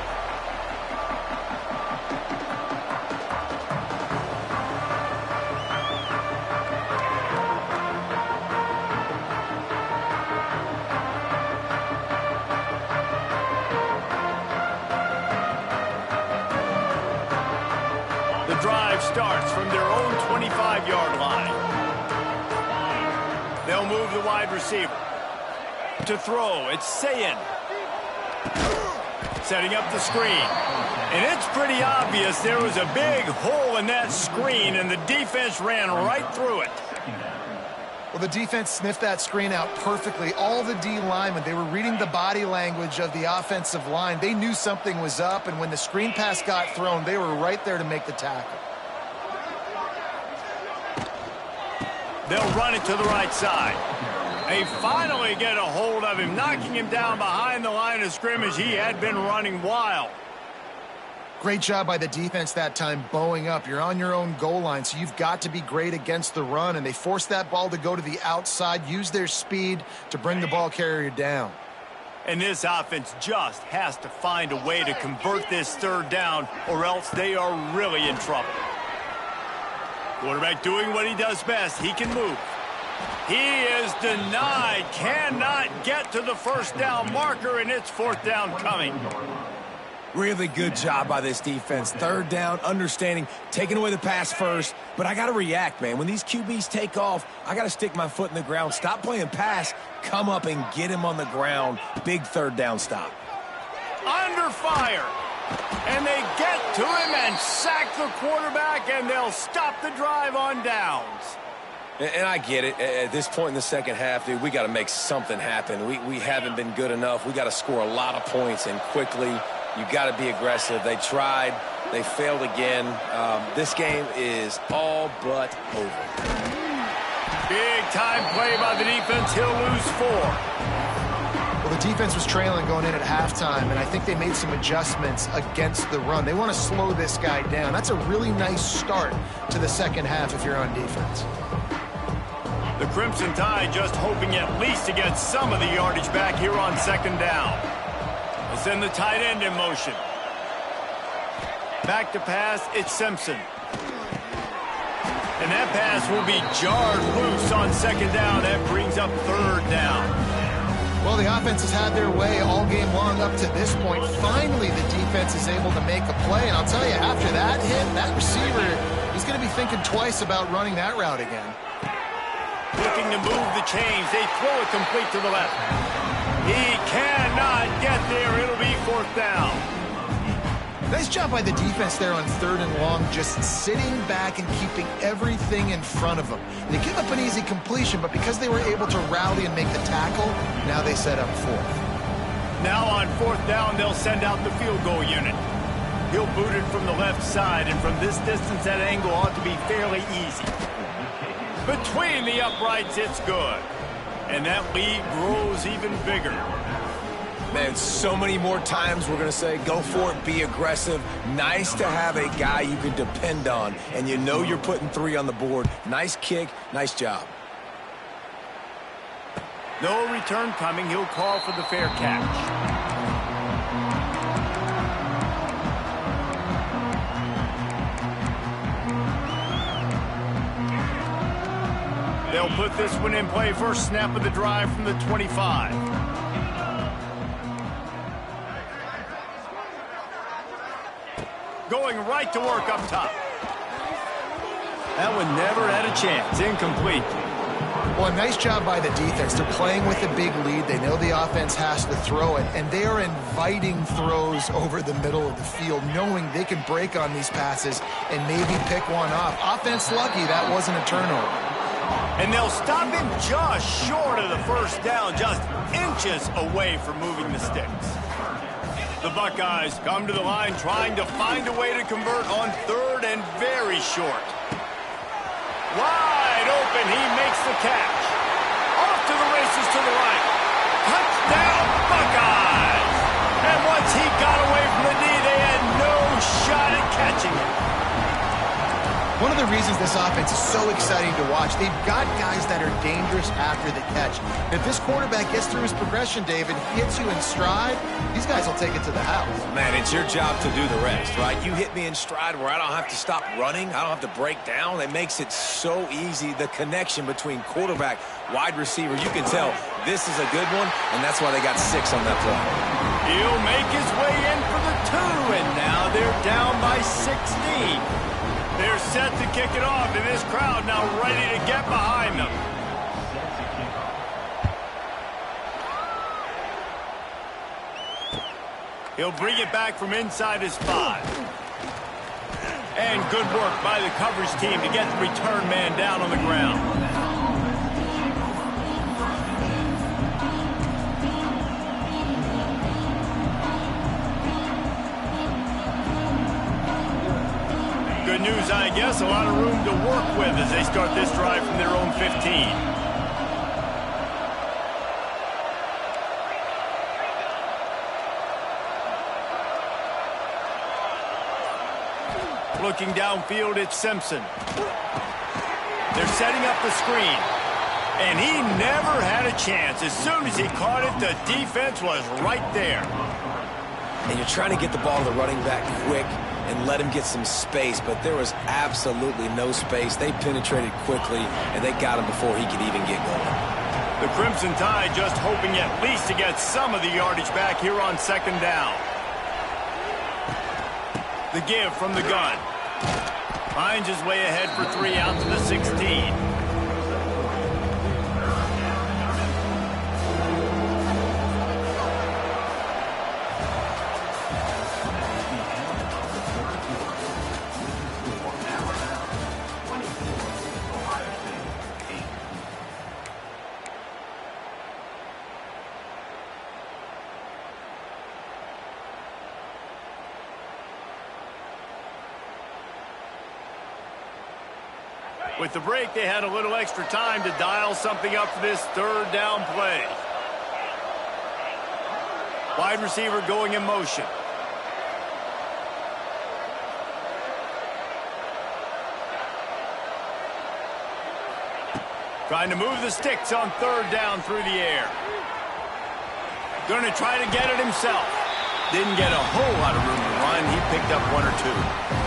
The drive starts from their own 25-yard line. They'll move the wide receiver. To throw, it's Sayin. Setting up the screen. And it's pretty obvious there was a big hole in that screen, and the defense ran right through it. Well, the defense sniffed that screen out perfectly. All the D linemen, they were reading the body language of the offensive line. They knew something was up, and when the screen pass got thrown, they were right there to make the tackle. They'll run it to the right side. They finally get a hold of him, knocking him down behind the line of scrimmage. He had been running wild. Great job by the defense that time, bowing up. You're on your own goal line, so you've got to be great against the run, and they forced that ball to go to the outside, use their speed to bring the ball carrier down. And this offense just has to find a way to convert this third down, or else they are really in trouble. Quarterback doing what he does best. He can move. He is denied, cannot get to the first down marker, and it's fourth down coming. Really good job by this defense. Third down, understanding, taking away the pass first. But I got to react, man. When these QBs take off, I got to stick my foot in the ground. Stop playing pass, come up and get him on the ground. Big third down stop. Under fire. And they get to him and sack the quarterback, and they'll stop the drive on downs. And I get it. At this point in the second half, dude, we got to make something happen. We haven't been good enough. We got to score a lot of points, and quickly. You got to be aggressive. They tried. They failed again. This game is all but over. Big time play by the defense. He'll lose 4. Well, the defense was trailing going in at halftime, and I think they made some adjustments against the run. They want to slow this guy down. That's a really nice start to the second half if you're on defense. The Crimson Tide just hoping at least to get some of the yardage back here on second down. They send the tight end in motion. Back to pass, it's Simpson. And that pass will be jarred loose on second down. That brings up third down. Well, the offense has had their way all game long up to this point. Finally, the defense is able to make a play. And I'll tell you, after that hit, that receiver, he's going to be thinking twice about running that route again. Looking to move the chains. They throw it complete to the left. He cannot get there. It'll be fourth down. Nice job by the defense there on third and long, just sitting back and keeping everything in front of them. They give up an easy completion, but because they were able to rally and make the tackle, now they set up fourth. Now on fourth down, they'll send out the field goal unit. He'll boot it from the left side, and from this distance, that angle ought to be fairly easy. Between the uprights, it's good. And that lead grows even bigger. Man, so many more times we're going to say, go for it, be aggressive. Nice to have a guy you can depend on, and you know you're putting 3 on the board. Nice kick, nice job. No return coming. He'll call for the fair catch. They'll put this one in play. First snap of the drive from the 25. Going right to work up top. That one never had a chance. Incomplete. Well, a nice job by the defense. They're playing with a big lead. They know the offense has to throw it, and they are inviting throws over the middle of the field, knowing they can break on these passes and maybe pick one off. Offense lucky that wasn't a turnover. And they'll stop him just short of the first down, just inches away from moving the sticks. The Buckeyes come to the line trying to find a way to convert on 3rd and very short. Wide open, he makes the catch. Off to the races to the right. Touchdown, Buckeyes! And once he got away from the D, they had no shot at catching him. One of the reasons this offense is so exciting to watch, they've got guys that are dangerous after the catch. If this quarterback gets through his progression, David, hits you in stride, these guys will take it to the house. Man, it's your job to do the rest, right? You hit me in stride where I don't have to stop running. I don't have to break down. It makes it so easy, the connection between quarterback, wide receiver. You can tell this is a good one, and that's why they got 6 on that play. He'll make his way in for the 2, and now they're down by 16. They're set to kick it off, and this crowd now ready to get behind them. He'll bring it back from inside his 5. And good work by the coverage team to get the return man down on the ground. Good news, I guess. A lot of room to work with as they start this drive from their own 15. Looking downfield, it's Simpson. They're setting up the screen. And he never had a chance. As soon as he caught it, the defense was right there. And you're trying to get the ball to the running back quick and let him get some space, but there was absolutely no space. They penetrated quickly, and they got him before he could even get going. The Crimson Tide just hoping at least to get some of the yardage back here on 2nd down. The give from the gun. Finds his way ahead for 3 out to the 16. With the break, they had a little extra time to dial something up for this 3rd down play. Wide receiver going in motion. Trying to move the sticks on 3rd down through the air. Going to try to get it himself. Didn't get a whole lot of room to run. He picked up 1 or 2.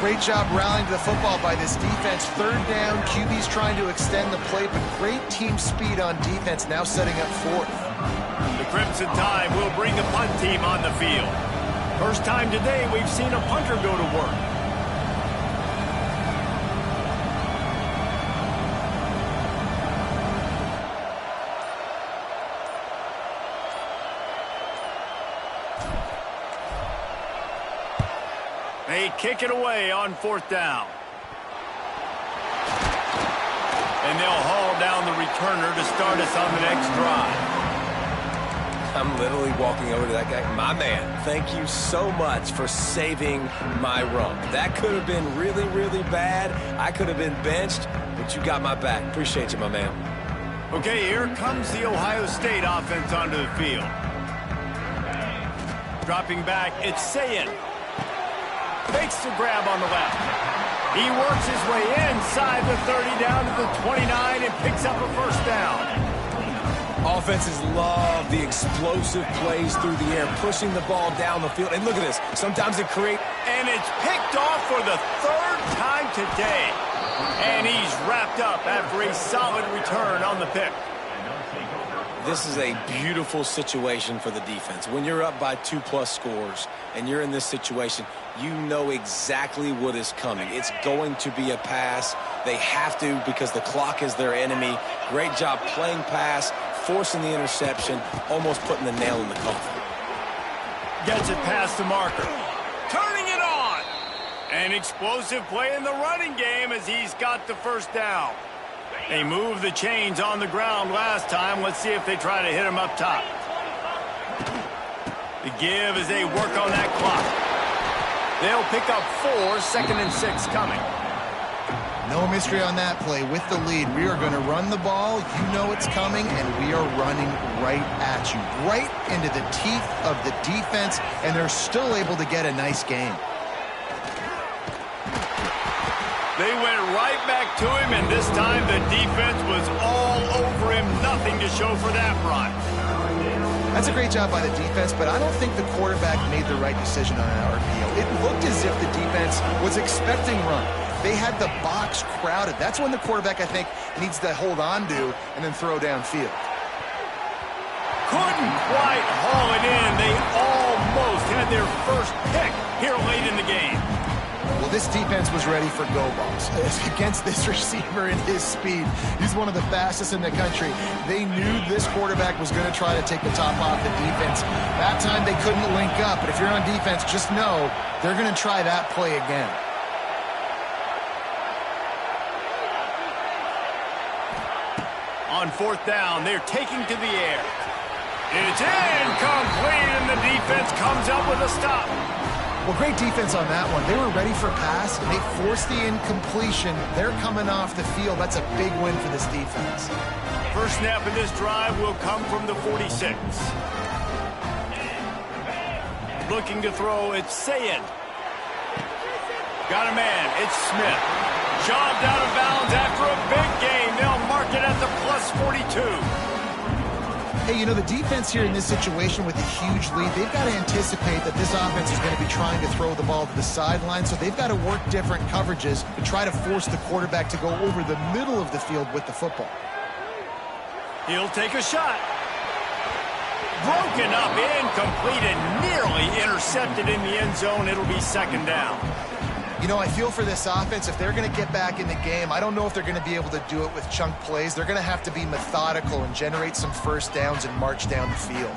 Great job rallying to the football by this defense. 3rd down, QB's trying to extend the play, but great team speed on defense, now setting up 4th. The Crimson Tide will bring the punt team on the field. First time today we've seen a punter go to work. They kick it away on 4th down. And they'll haul down the returner to start us on the next drive. I'm literally walking over to that guy. My man, thank you so much for saving my run. That could have been really, really bad. I could have been benched, but you got my back. Appreciate you, my man. Okay, here comes the Ohio State offense onto the field. Dropping back, it's Sayin. Fakes the grab on the left. He works his way inside the 30 down to the 29 and picks up a first down. Offenses love the explosive plays through the air, pushing the ball down the field. And look at this. Sometimes it creates... And it's picked off for the third time today. And he's wrapped up after a solid return on the pick. This is a beautiful situation for the defense. When you're up by 2+ scores and you're in this situation, you know exactly what is coming. It's going to be a pass. They have to because the clock is their enemy. Great job playing pass, forcing the interception, almost putting the nail in the coffin. Gets it past the marker. Turning it on. An explosive play in the running game as he's got the first down. They moved the chains on the ground last time. Let's see if they try to hit him up top. The give as they work on that clock. They'll pick up 4, 2nd and 6 coming. No mystery on that play. With the lead, we are going to run the ball. You know it's coming, and we are running right at you. Right into the teeth of the defense, and they're still able to get a nice game. They went right back to him, and this time the defense was all over him. Nothing to show for that run. That's a great job by the defense, but I don't think the quarterback made the right decision on an RPO. It looked as if the defense was expecting run. They had the box crowded. That's when the quarterback, I think, needs to hold on to and then throw downfield. Couldn't quite haul it in. They almost had their first pick here late in the game. Well, this defense was ready for go balls. Against this receiver and his speed, he's one of the fastest in the country. They knew this quarterback was going to try to take the top off the defense. That time they couldn't link up, but if you're on defense, just know they're going to try that play again. On 4th down, they're taking to the air. It's incomplete, and the defense comes up with a stop. Well, great defense on that one. They were ready for pass, and they forced the incompletion. They're coming off the field. That's a big win for this defense. First snap of this drive will come from the 46. Looking to throw, it's Sayin. Got a man, it's Smith. Shoved out of bounds after a big gain. They'll mark it at the +42. Hey, you know, the defense here in this situation with a huge lead, they've got to anticipate that this offense is going to be trying to throw the ball to the sideline, so they've got to work different coverages to try to force the quarterback to go over the middle of the field with the football. He'll take a shot. Broken up, incomplete, and nearly intercepted in the end zone. It'll be 2nd down. You know, I feel for this offense, if they're going to get back in the game, I don't know if they're going to be able to do it with chunk plays. They're going to have to be methodical and generate some first downs and march down the field.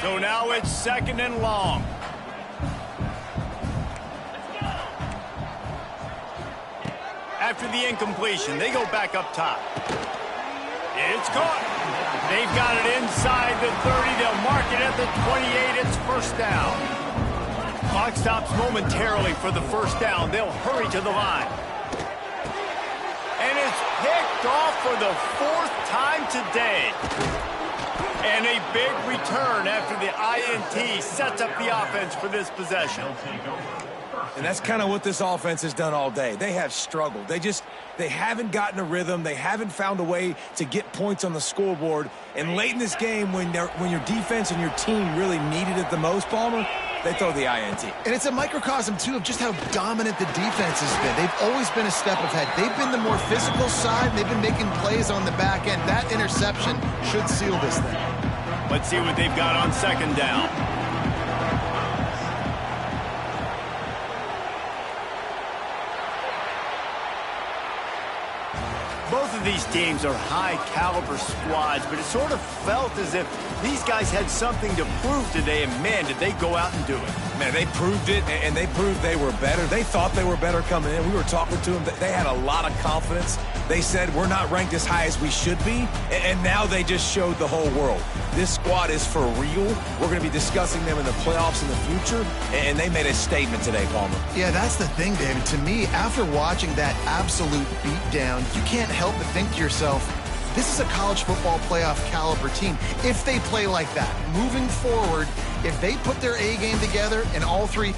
So now it's 2nd and long. After the incompletion, they go back up top. It's caught. They've got it inside the 30. They'll mark it at the 28. It's 1st down. Clock stops momentarily for the 1st down. They'll hurry to the line. And it's picked off for the 4th time today. And a big return after the INT sets up the offense for this possession. And that's kind of what this offense has done all day. They have struggled. They haven't gotten a rhythm. They haven't found a way to get points on the scoreboard. And late in this game, when your defense and your team really needed it the most, Palmer, they throw the INT. And it's a microcosm, too, of just how dominant the defense has been. They've always been a step ahead. They've been the more physical side. They've been making plays on the back end. That interception should seal this thing. Let's see what they've got on 2nd down. Both of these teams are high-caliber squads, but it sort of felt as if these guys had something to prove today, and, man, did they go out and do it. Man, they proved it, and they proved they were better. They thought they were better coming in. We were talking to them. They had a lot of confidence. They said, we're not ranked as high as we should be, and now they just showed the whole world. This squad is for real. We're going to be discussing them in the playoffs in the future, and they made a statement today, Palmer. Yeah, that's the thing, David. To me, after watching that absolute beatdown, you can't help but think to yourself, this is a college football playoff caliber team. If they play like that, moving forward, if they put their A game together and all three...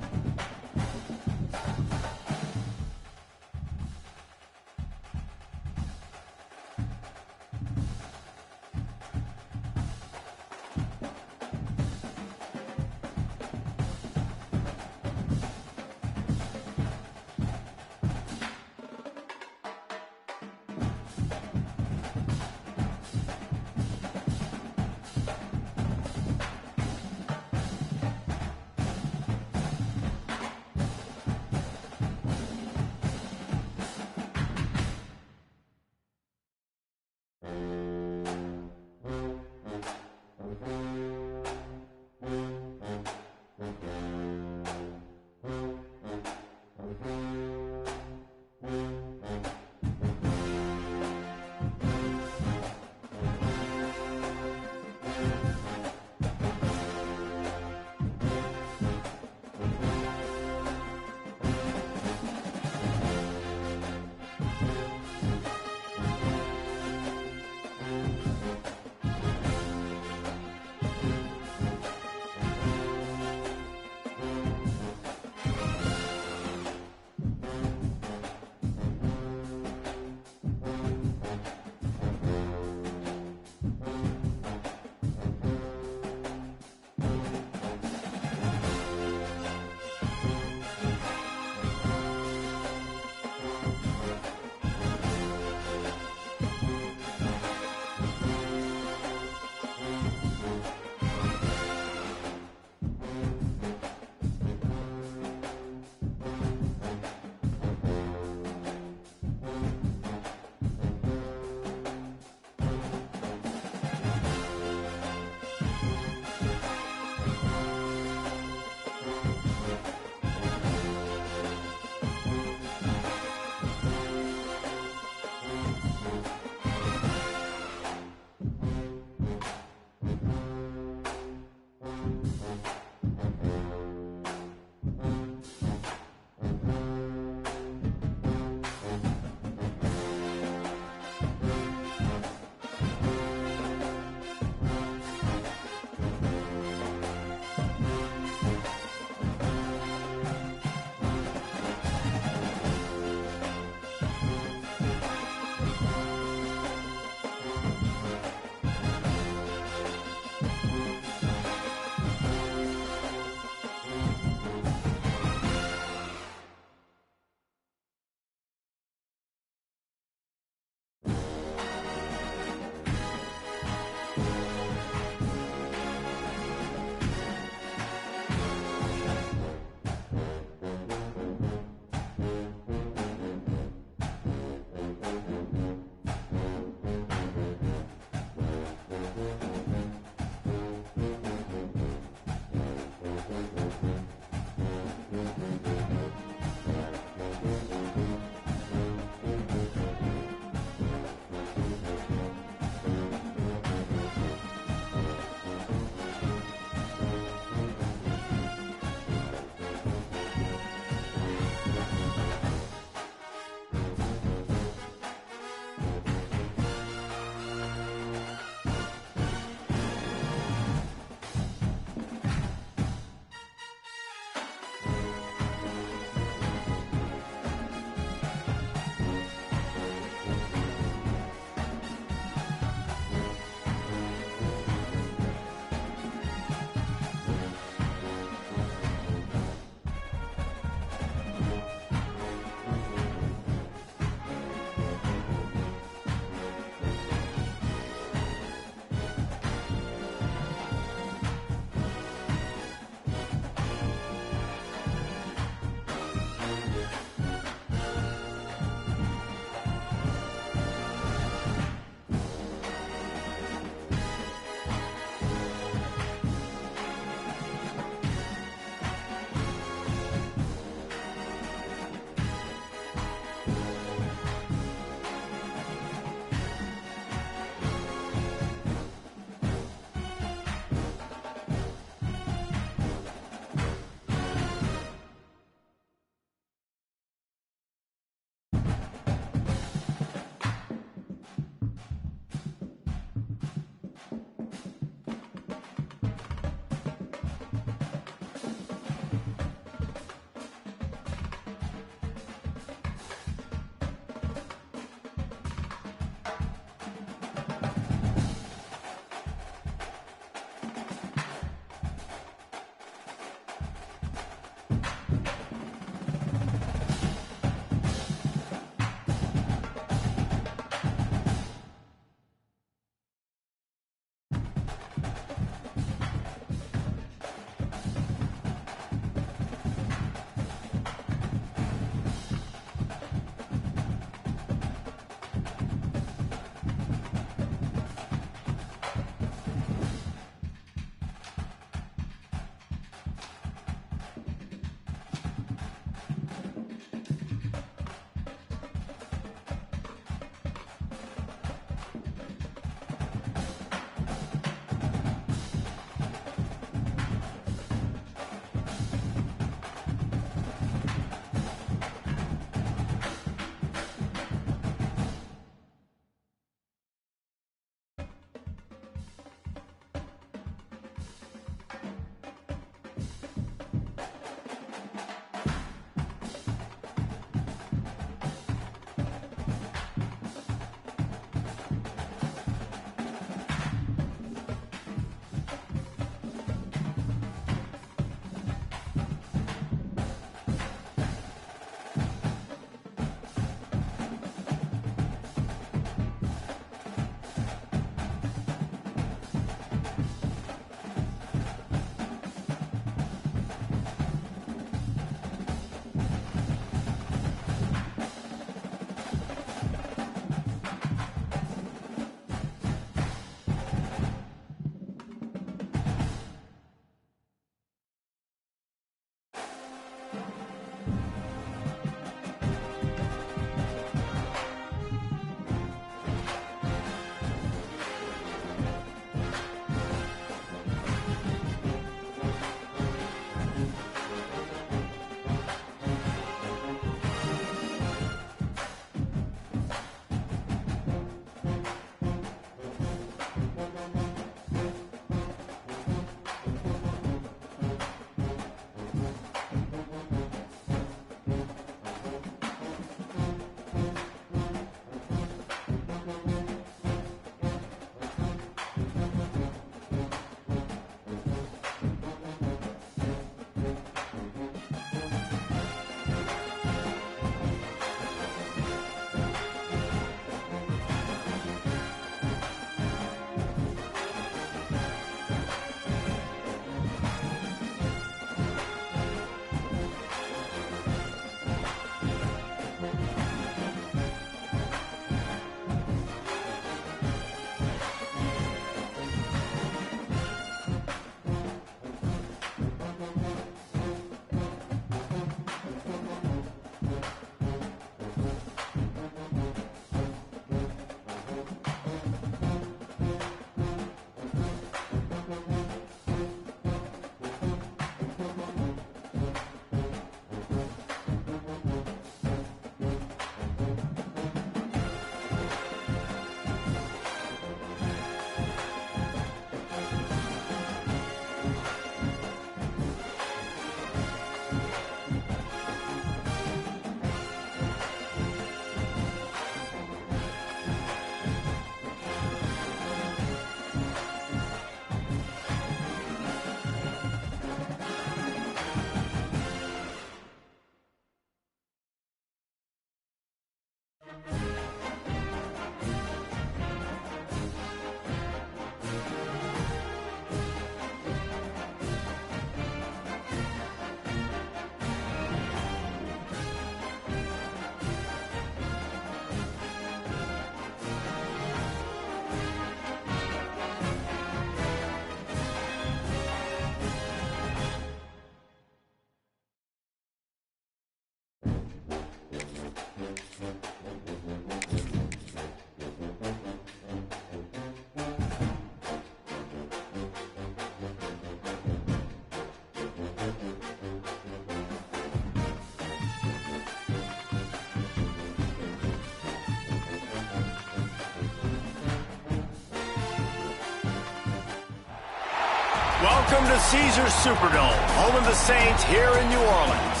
Welcome to Caesars Superdome, home of the Saints here in New Orleans.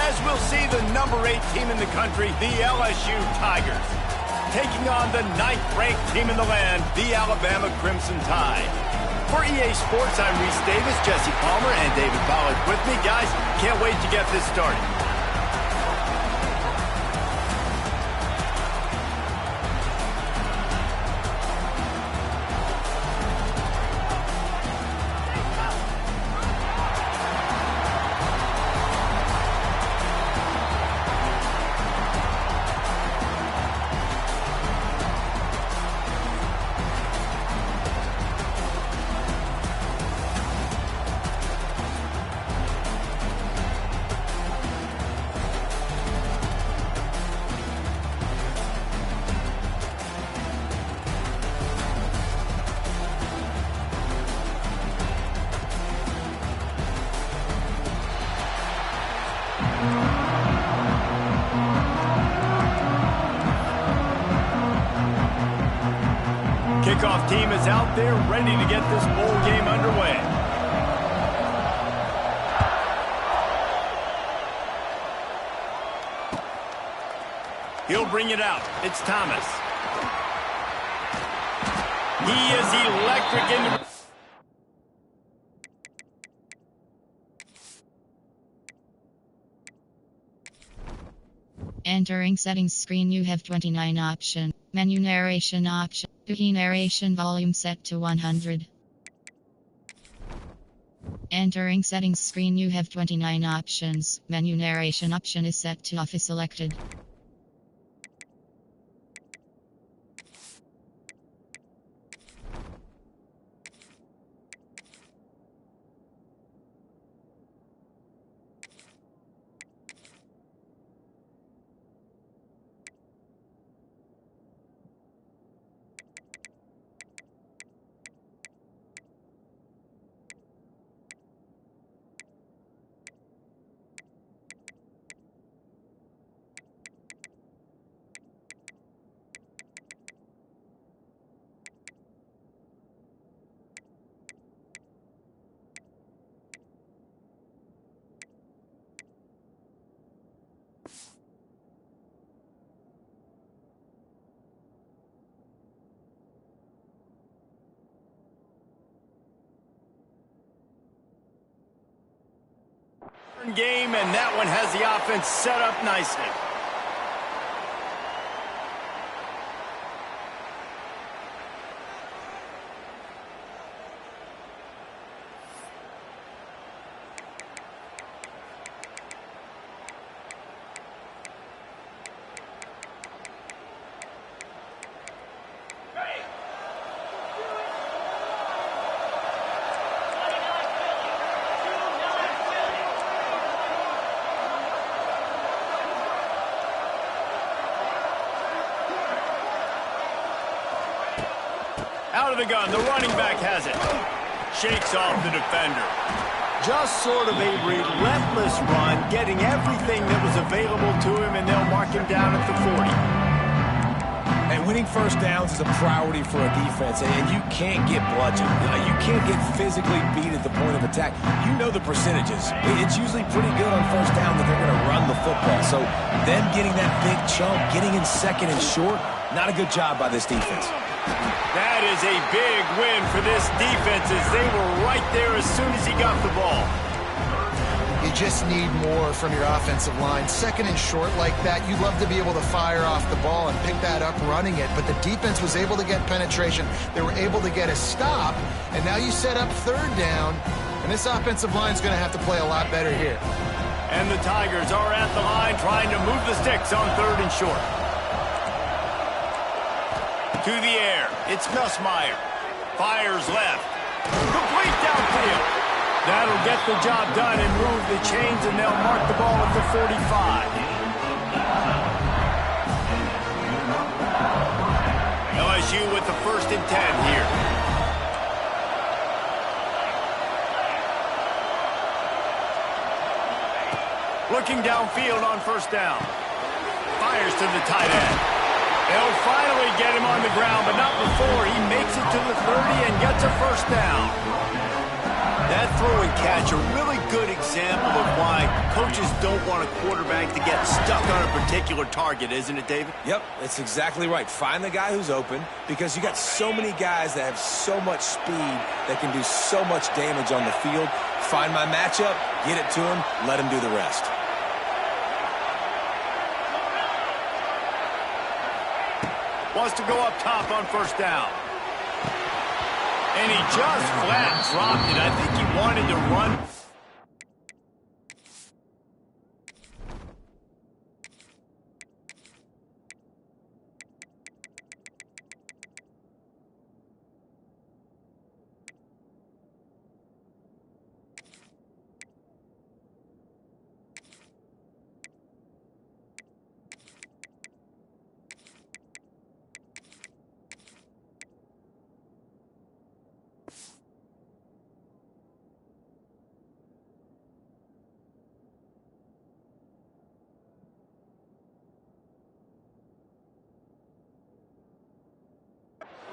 As we'll see the number 8 team in the country, the LSU Tigers, taking on the 9th-ranked team in the land, the Alabama Crimson Tide. For EA Sports, I'm Reese Davis, Jesse Palmer, and David Pollack with me. Guys, can't wait to get this started. Kickoff team is out there ready to get this bowl game underway. He'll bring it out. It's Thomas. He is electric in the... Entering settings screen, you have 29 option. Menu narration option. Key narration volume set to 100. Entering settings screen, you have 29 options. Menu narration option is set to off is selected. Game, and that one has the offense set up nicely. Out of the gun, the running back has it. Shakes off the defender. Just sort of a relentless run, getting everything that was available to him, and they'll mark him down at the 40. And winning first downs is a priority for a defense, and you can't get bludgeoned. You can't get physically beat at the point of attack. You know the percentages. It's usually pretty good on first down that they're going to run the football. So them getting that big chunk, getting in second and short, not a good job by this defense. That is a big win for this defense, as they were right there as soon as he got the ball. You just need more from your offensive line. Second and short like that, you'd love to be able to fire off the ball and pick that up running it, but the defense was able to get penetration. They were able to get a stop, and now you set up third down, and this offensive line is going to have to play a lot better here. And the Tigers are at the line trying to move the sticks on third and short. To the air, it's Nussmeier. Fires left. Complete downfield. That'll get the job done and move the chains, and they'll mark the ball at the 45. LSU with the 1st and 10 here. Looking downfield on first down. Fires to the tight end. They'll finally get him on the ground, but not before he makes it to the 30 and gets a first down. That throw and catch, a really good example of why coaches don't want a quarterback to get stuck on a particular target, isn't it, David? Yep, it's exactly right. Find the guy who's open, because you got so many guys that have so much speed that can do so much damage on the field. Find my matchup, get it to him, let him do the rest. Wants to go up top on first down. And he just flat dropped it. I think he wanted to run.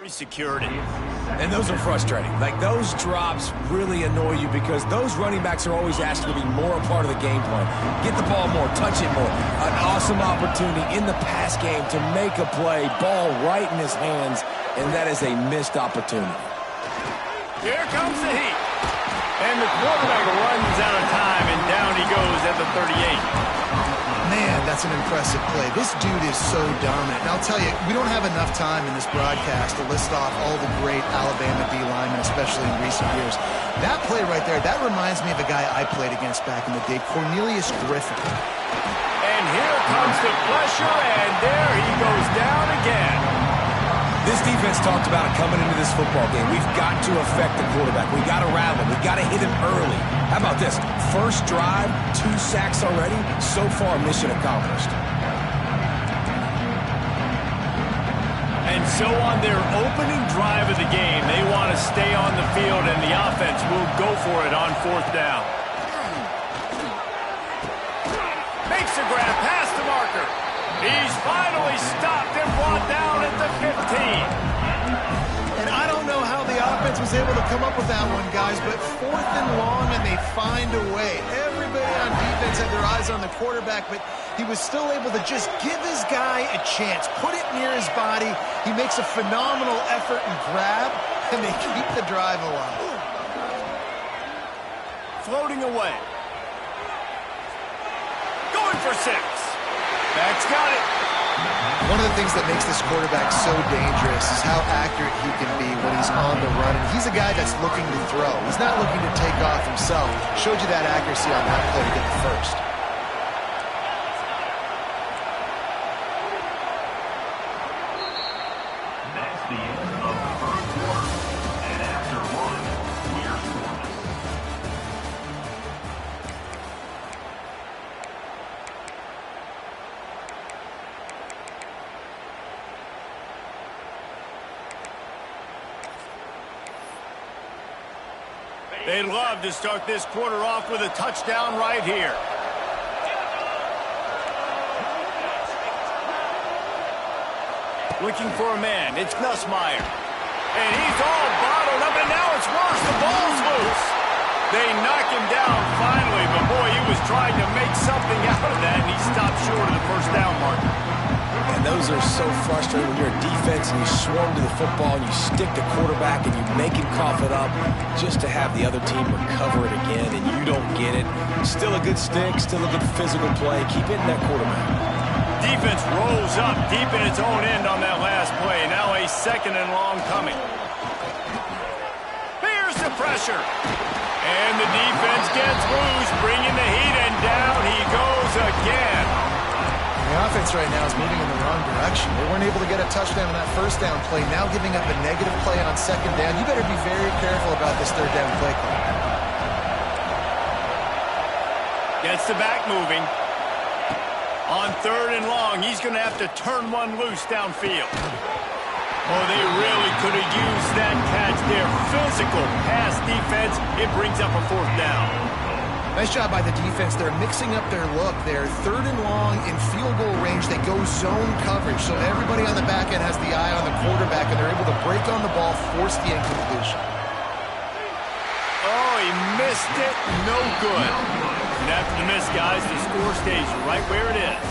Secured it. And those are frustrating. Like, those drops really annoy you because those running backs are always asked to be more a part of the game plan. Get the ball more, touch it more. An awesome opportunity in the pass game to make a play, ball right in his hands, and that is a missed opportunity. Here comes the heat. And the quarterback runs out of time, and down he goes at the 38. Man, that's an impressive play. This dude is so dominant. And I'll tell you, we don't have enough time in this broadcast to list off all the great Alabama D linemen, especially in recent years. That play right there, that reminds me of a guy I played against back in the day, Cornelius Griffin. And here comes the pressure, and there he goes down again. This defense talked about it coming into this football game. We've got to affect the quarterback. We've got to rattle him. We've got to hit him early. How about this? First drive, 2 sacks already. So far, mission accomplished. And so on their opening drive of the game, they want to stay on the field, and the offense will go for it on fourth down. Makes a grab past the marker. He's finally stopped and brought down at the 15. And I don't know how the offense was able to come up with that one, guys, but 4th and long, and they find a way. Everybody on defense had their eyes on the quarterback, but he was still able to just give his guy a chance, put it near his body. He makes a phenomenal effort and grab, and they keep the drive alive. Floating away. Going for 6. Back's got it. One of the things that makes this quarterback so dangerous is how accurate he can be when he's on the run. And he's a guy that's looking to throw. He's not looking to take off himself. Showed you that accuracy on that play to get the first. That's the end of the first quarter. And after one, we're scoreless. They'd love to start this quarter off with a touchdown right here. Looking for a man. It's Nussmeier. And he's all bottled up, and now it's worse. The ball's loose. They knock him down finally, but boy, he was trying to make something out of that, and he stopped short of the first down marker. And those are so frustrating when you're a defense and you swarm to the football and you stick the quarterback and you make him cough it up just to have the other team recover it again and you don't get it. Still a good stick, still a good physical play. Keep hitting that quarterback. Defense rolls up deep in its own end on that last play. Now a 2nd and long coming. Here's the pressure. And the defense gets loose, bringing the heat, and down he goes again. The offense right now is moving in the wrong direction. They weren't able to get a touchdown on that first down play. Now giving up a negative play on 2nd down. You better be very careful about this 3rd down play call. Gets the back moving. On 3rd and long, he's going to have to turn one loose downfield. Oh, they really could have used that catch there. Physical pass defense. It brings up a 4th down. Nice job by the defense. They're mixing up their look. They're 3rd and long in field goal range. They go zone coverage. So everybody on the back end has the eye on the quarterback, and they're able to break on the ball, force the incompletion. Oh, he he missed it. No good. And after the miss, guys, the score stays right where it is.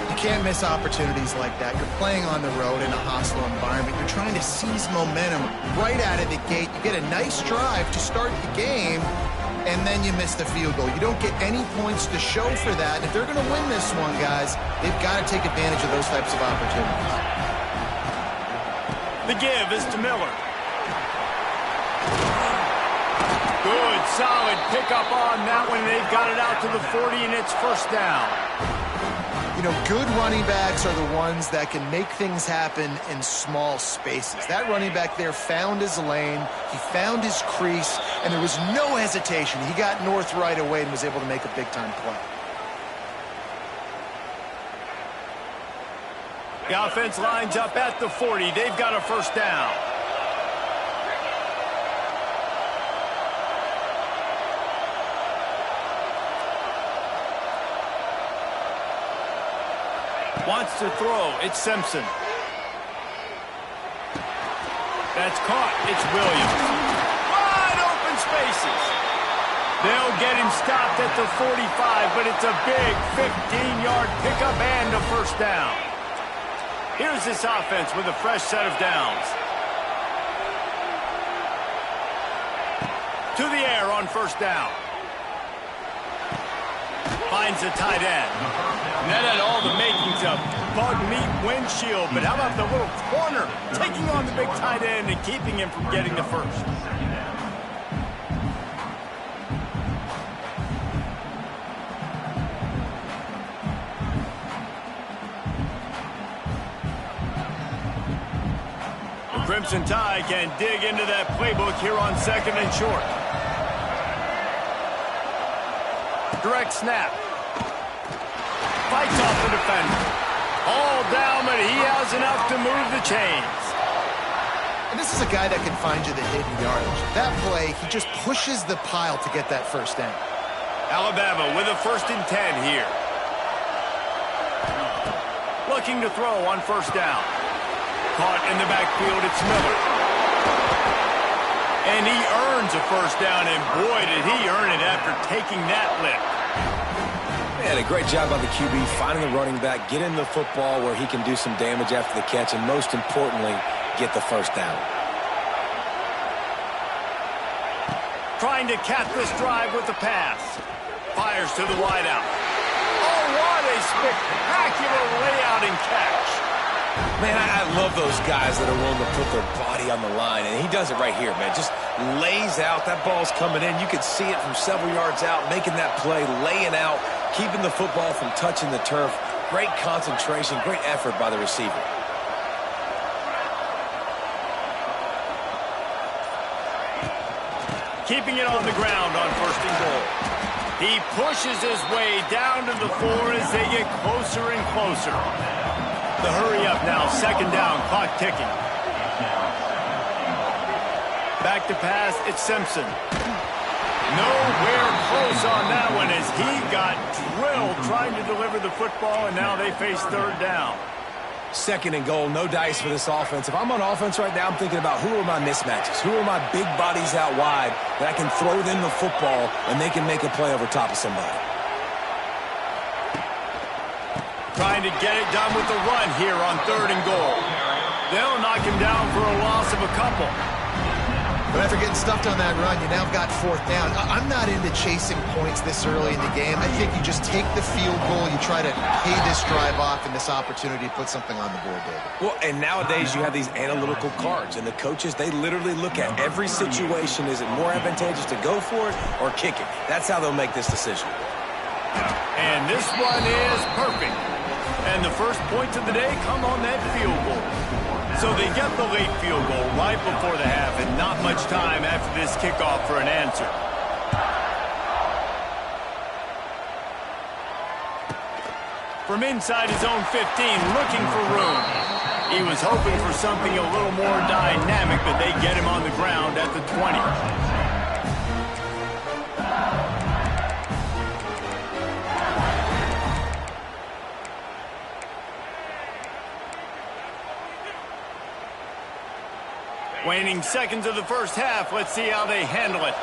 You can't miss opportunities like that. You're playing on the road in a hostile environment. You're trying to seize momentum right out of the gate. You get a nice drive to start the game, and then you miss the field goal. You don't get any points to show for that. And if they're going to win this one, guys, they've got to take advantage of those types of opportunities. The give is to Miller. Good, solid pickup on that one. They've got it out to the 40, and it's first down. You know, good running backs are the ones that can make things happen in small spaces. That running back there found his lane, he found his crease, and there was no hesitation. He got north right away and was able to make a big-time play. The offense lines up at the 40. They've got a first down. Wants to throw. It's Simpson. That's caught. It's Williams. Wide open spaces. They'll get him stopped at the 45, but it's a big 15-yard pickup and a first down. Here's this offense with a fresh set of downs. To the air on first down. Finds the tight end. And that had all the makings of bug meat windshield. But how about the little corner taking on the big tight end and keeping him from getting the first? The Crimson Tide can dig into that playbook here on second and short. Direct snap. Fights off the defender. All down, but he has enough to move the chains. And this is a guy that can find you the hidden yardage. That play, he just pushes the pile to get that first down. Alabama with a 1st and 10 here. Looking to throw on first down. Caught in the backfield, it's Miller. And he earns a first down, and boy, did he earn it after taking that lift. Man, a great job by the QB finding the running back, getting the football where he can do some damage after the catch, and most importantly, get the first down. Trying to cap this drive with the pass. Fires to the wideout. Oh, what a spectacular layout and catch. Man, I love those guys that are willing to put their body on the line, and he does it right here, man. Just lays out. That ball's coming in. You can see it from several yards out, making that play, laying out, keeping the football from touching the turf. Great concentration, great effort by the receiver. Keeping it on the ground on 1st and goal. He pushes his way down to the 4 as they get closer and closer. The hurry up now, 2nd down, clock ticking. Back to pass, it's Simpson. Nowhere close on that one as he got drilled trying to deliver the football, and now they face 3rd down. 2nd and goal, no dice for this offense. If I'm on offense right now, I'm thinking about who are my mismatches? Who are my big bodies out wide that I can throw them the football and they can make a play over top of somebody? Trying to get it done with the run here on 3rd and goal. They'll knock him down for a loss of a couple. But after getting stuffed on that run, you now got 4th down. I'm not into chasing points this early in the game. I think you just take the field goal, you try to pay this drive off and this opportunity to put something on the board, David. Well, and nowadays you have these analytical cards, and the coaches, they literally look at every situation. Is it more advantageous to go for it or kick it? That's how they'll make this decision. And this one is perfect. And the first points of the day come on that field goal. So they get the late field goal right before the half, and not much time after this kickoff for an answer. From inside his own 15, looking for room. He was hoping for something a little more dynamic, but they get him on the ground at the 20. Waning seconds of the first half. Let's see how they handle it.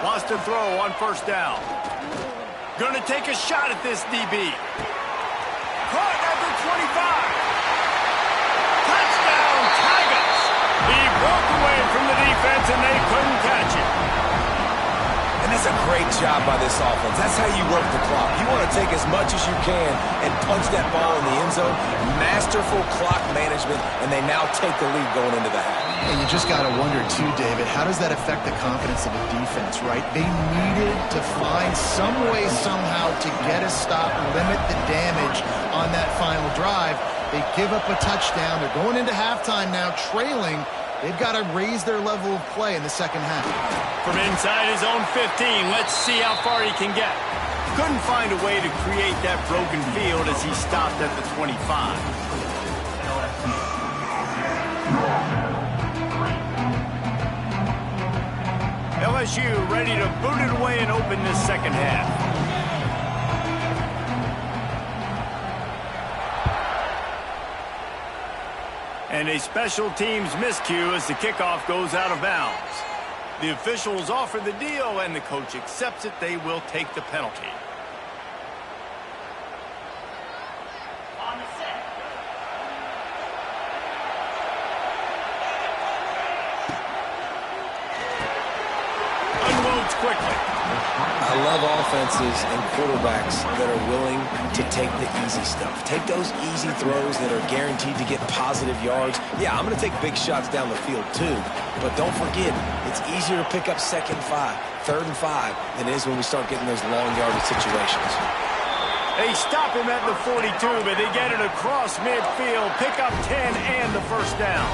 Wants to throw on first down. Gonna take a shot at this DB. Caught at the 25. Touchdown, Tigers! He broke away from the defense and they couldn't catch it. And that's a great job by this offense. That's how you work the clock. You want to take as much as you can and punch that ball in the end zone. Masterful clock management, and they now take the lead going into the half. And you just got to wonder, too, David, how does that affect the confidence of the defense, right? They needed to find some way, somehow, to get a stop, limit the damage on that final drive. They give up a touchdown. They're going into halftime now, trailing. They've got to raise their level of play in the second half. From inside his own 15, let's see how far he can get. Couldn't find a way to create that broken field as he stopped at the 25. LSU ready to boot it away and open this second half. And a special teams miscue as the kickoff goes out of bounds. The officials offer the deal, and the coach accepts it. They will take the penalty. On the set. Unloads quickly. I love offenses and quarterbacks that are willing to take the easy stuff. Take those easy throws that are guaranteed to get positive yards. Yeah, I'm going to take big shots down the field too. But don't forget, it's easier to pick up third and five than it is when we start getting those long yardage situations. They stop him at the 42, but they get it across midfield. Pick up 10 and the first down.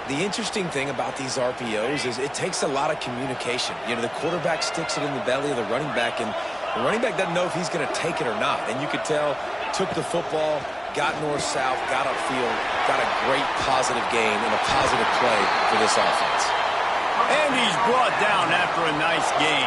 The interesting thing about these RPOs is it takes a lot of communication. You know, the quarterback sticks it in the belly of the running back, and the running back doesn't know if he's going to take it or not. And you could tell, took the football, got north-south, got upfield, got a great positive gain and a positive play for this offense. And he's brought down after a nice gain.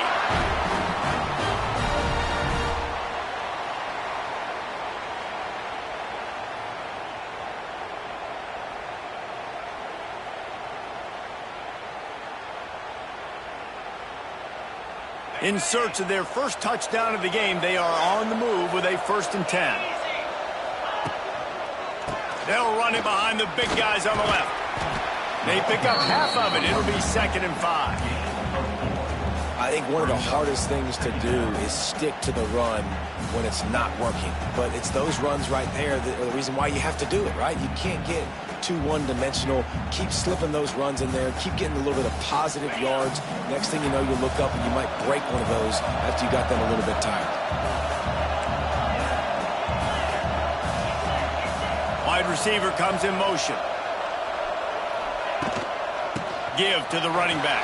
In search of their first touchdown of the game, they are on the move with a 1st and 10. They'll run it behind the big guys on the left. They pick up half of it. It'll be 2nd and 5. I think one of the hardest things to do is stick to the run when it's not working. But it's those runs right there that are the reason why you have to do it, right? You can't get too one-dimensional. Keep slipping those runs in there. Keep getting a little bit of positive yards. Next thing you know, you look up and you might break one of those after you got them a little bit tired. Wide receiver comes in motion. Give to the running back.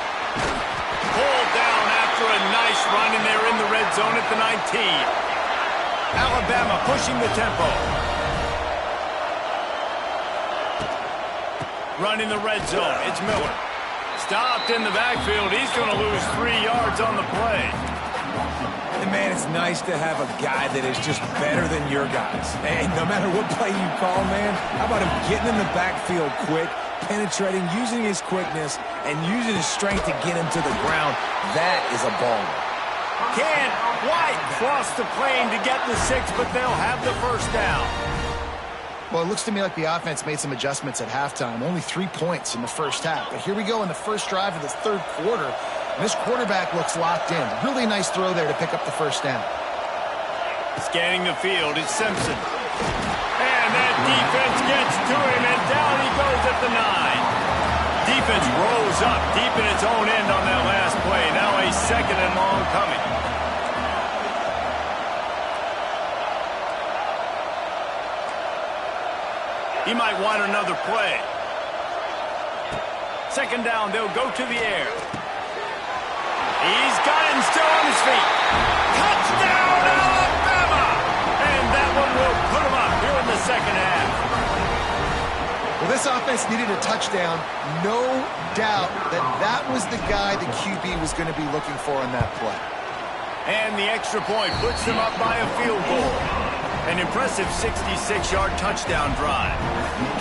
Pulled down after a nice run, and they're in the red zone at the 19. Alabama pushing the tempo. Run in the red zone. It's Miller. Stopped in the backfield. He's going to lose 3 yards on the play. And man, it's nice to have a guy that is just better than your guys. And no matter what play you call, man, how about him getting in the backfield quick, penetrating, using his quickness, and using his strength to get him to the ground? That is a baller. Can't quite cross the plane to get the 6, but they'll have the first down. Well, it looks to me like the offense made some adjustments at halftime. Only 3 points in the first half. But here we go in the first drive of the third quarter. And this quarterback looks locked in. Really nice throw there to pick up the first down. Scanning the field, it's Simpson. And that defense gets to him, and down he goes at the 9. Defense rose up deep in its own end on that last play. Now a 2nd and long coming. He might want another play. 2nd down, they'll go to the air. He's got it and still on his feet. Touchdown, Alabama! And that one will put him up here in the second half. Well, this offense needed a touchdown. No doubt that that was the guy the QB was going to be looking for on that play. And the extra point puts them up by a field goal. An impressive 66-yard touchdown drive.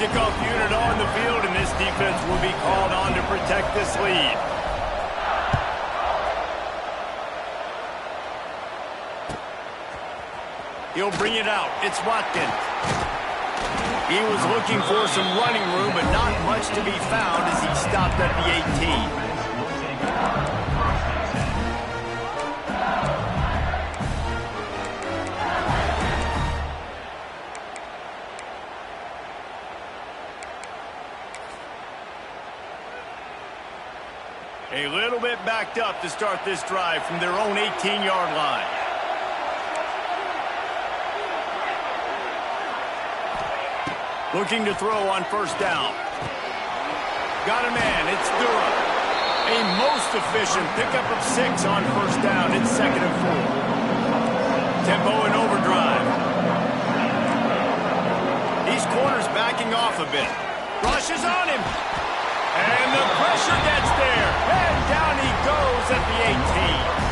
Kickoff unit on the field, and this defense will be called on to protect this lead. He'll bring it out. It's Watkins. He was looking for some running room, but not much to be found as he stopped at the 18. A little bit backed up to start this drive from their own 18-yard line. Looking to throw on first down. Got a man. It's Durham. A most efficient pickup of 6 on first down. It's 2nd and 4. Tempo and overdrive. These corners backing off a bit. Rushes on him. And the pressure gets there. And down he goes at the 18.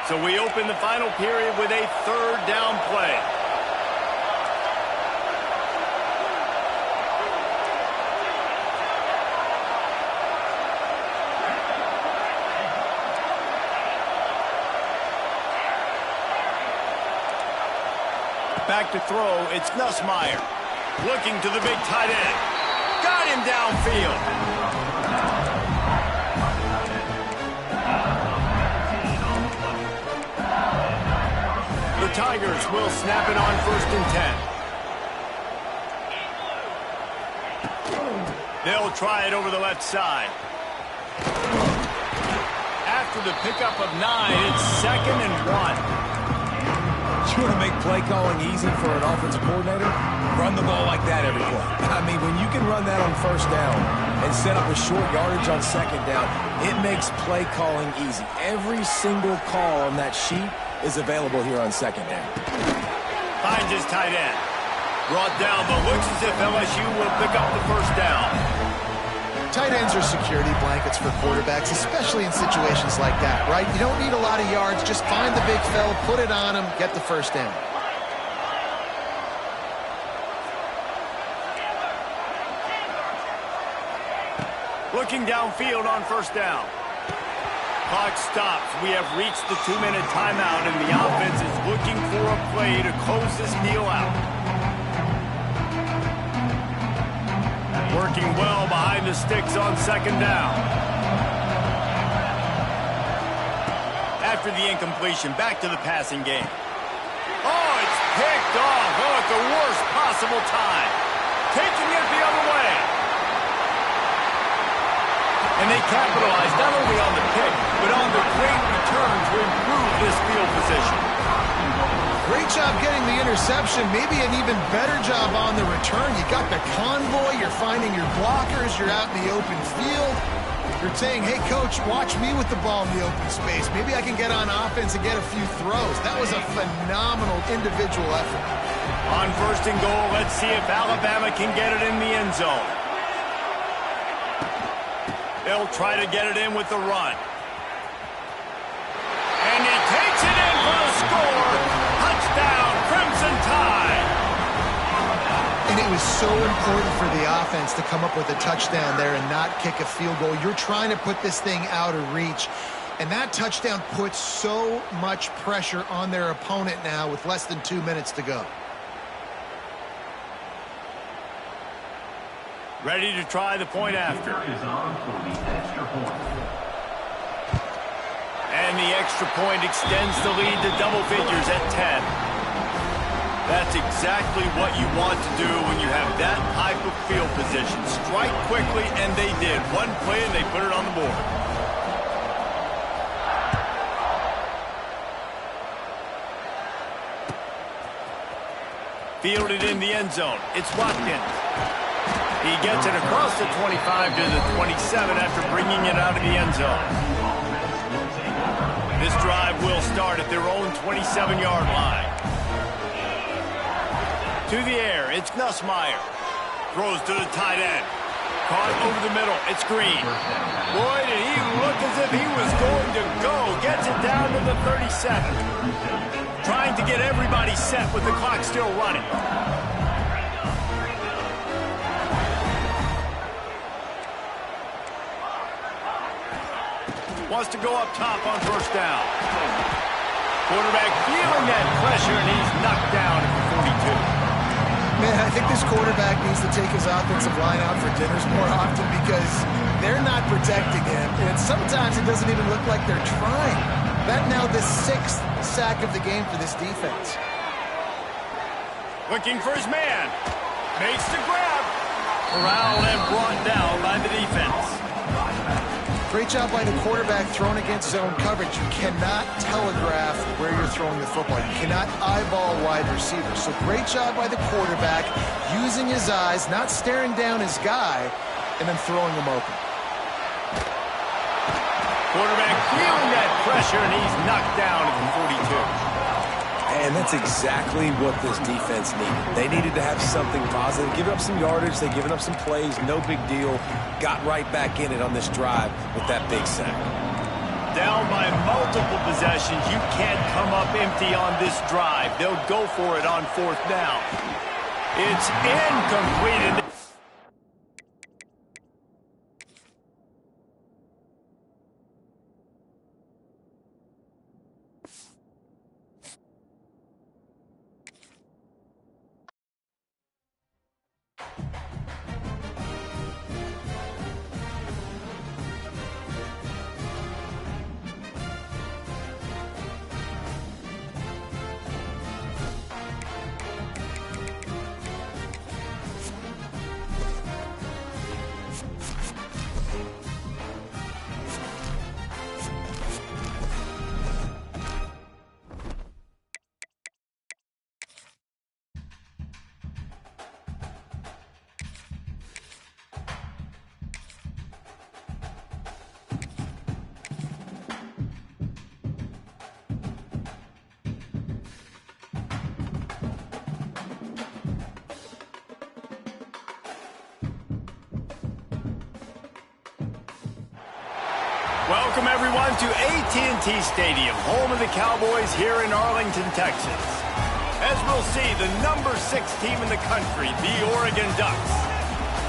So we open the final period with a 3rd down play. Back to throw, it's Nussmeier. Looking to the big tight end. Got him downfield. The Tigers will snap it on 1st and 10. They'll try it over the left side. After the pickup of 9, it's 2nd and 1. You want to make play calling easy for an offensive coordinator? Run the ball like that every play. I mean, when you can run that on first down and set up a short yardage on 2nd down, it makes play calling easy. Every single call on that sheet is available here on 2nd down. Finds his tight end. Brought down, but looks as if LSU will pick up the first down. Tight ends are security blankets for quarterbacks, especially in situations like that, right? You don't need a lot of yards. Just find the big fella, put it on him, get the first down. Looking downfield on first down. Clock stops. We have reached the 2-minute timeout, and the offense is looking for a play to close this deal out. Working well behind the sticks on 2nd down. After the incompletion, back to the passing game. Oh, it's picked off. Oh, at the worst possible time. Taking it the other way. And they capitalize not only on the pick, but on the great return to improve this field position. Great job getting the interception, maybe an even better job on the return. You got the convoy, you're finding your blockers, you're out in the open field. You're saying, hey, coach, watch me with the ball in the open space. Maybe I can get on offense and get a few throws. That was a phenomenal individual effort. On 1st and goal, let's see if Alabama can get it in the end zone. They'll try to get it in with the run. And he takes it in for the score. Touchdown, Crimson Tide. And it was so important for the offense to come up with a touchdown there and not kick a field goal. You're trying to put this thing out of reach. And that touchdown puts so much pressure on their opponent now with less than 2 minutes to go. Ready to try the point after. And the extra point extends the lead to double figures at 10. That's exactly what you want to do when you have that type of field position. Strike quickly, and they did. One play, and they put it on the board. Fielded in the end zone. It's Watkins. He gets it across the 25 to the 27 after bringing it out of the end zone. This drive will start at their own 27-yard line. To the air, it's Nussmeier. Throws to the tight end. Caught over the middle, it's Green. Boy, did he look as if he was going to go. Gets it down to the 37. Trying to get everybody set with the clock still running. Wants to go up top on first down. Quarterback feeling that pressure, and he's knocked down at the 42. Man, I think this quarterback needs to take his offensive line out for dinners more often because they're not protecting him, and sometimes it doesn't even look like they're trying. That now the 6th sack of the game for this defense. Looking for his man. Makes the grab. Corralled and brought down by the defense. Great job by the quarterback throwing against zone coverage. You cannot telegraph where you're throwing the football. You cannot eyeball wide receivers. So great job by the quarterback using his eyes, not staring down his guy, and then throwing him open. Quarterback feeling that pressure, and he's knocked down at the 42. And that's exactly what this defense needed. They needed to have something positive. Giving up some yardage, they've given up some plays, no big deal. Got right back in it on this drive with that big sack. Down by multiple possessions, you can't come up empty on this drive. They'll go for it on fourth down. It's incomplete. Welcome, everyone, to AT&T Stadium, home of the Cowboys here in Arlington, Texas. As we'll see, the number 6 team in the country, the Oregon Ducks,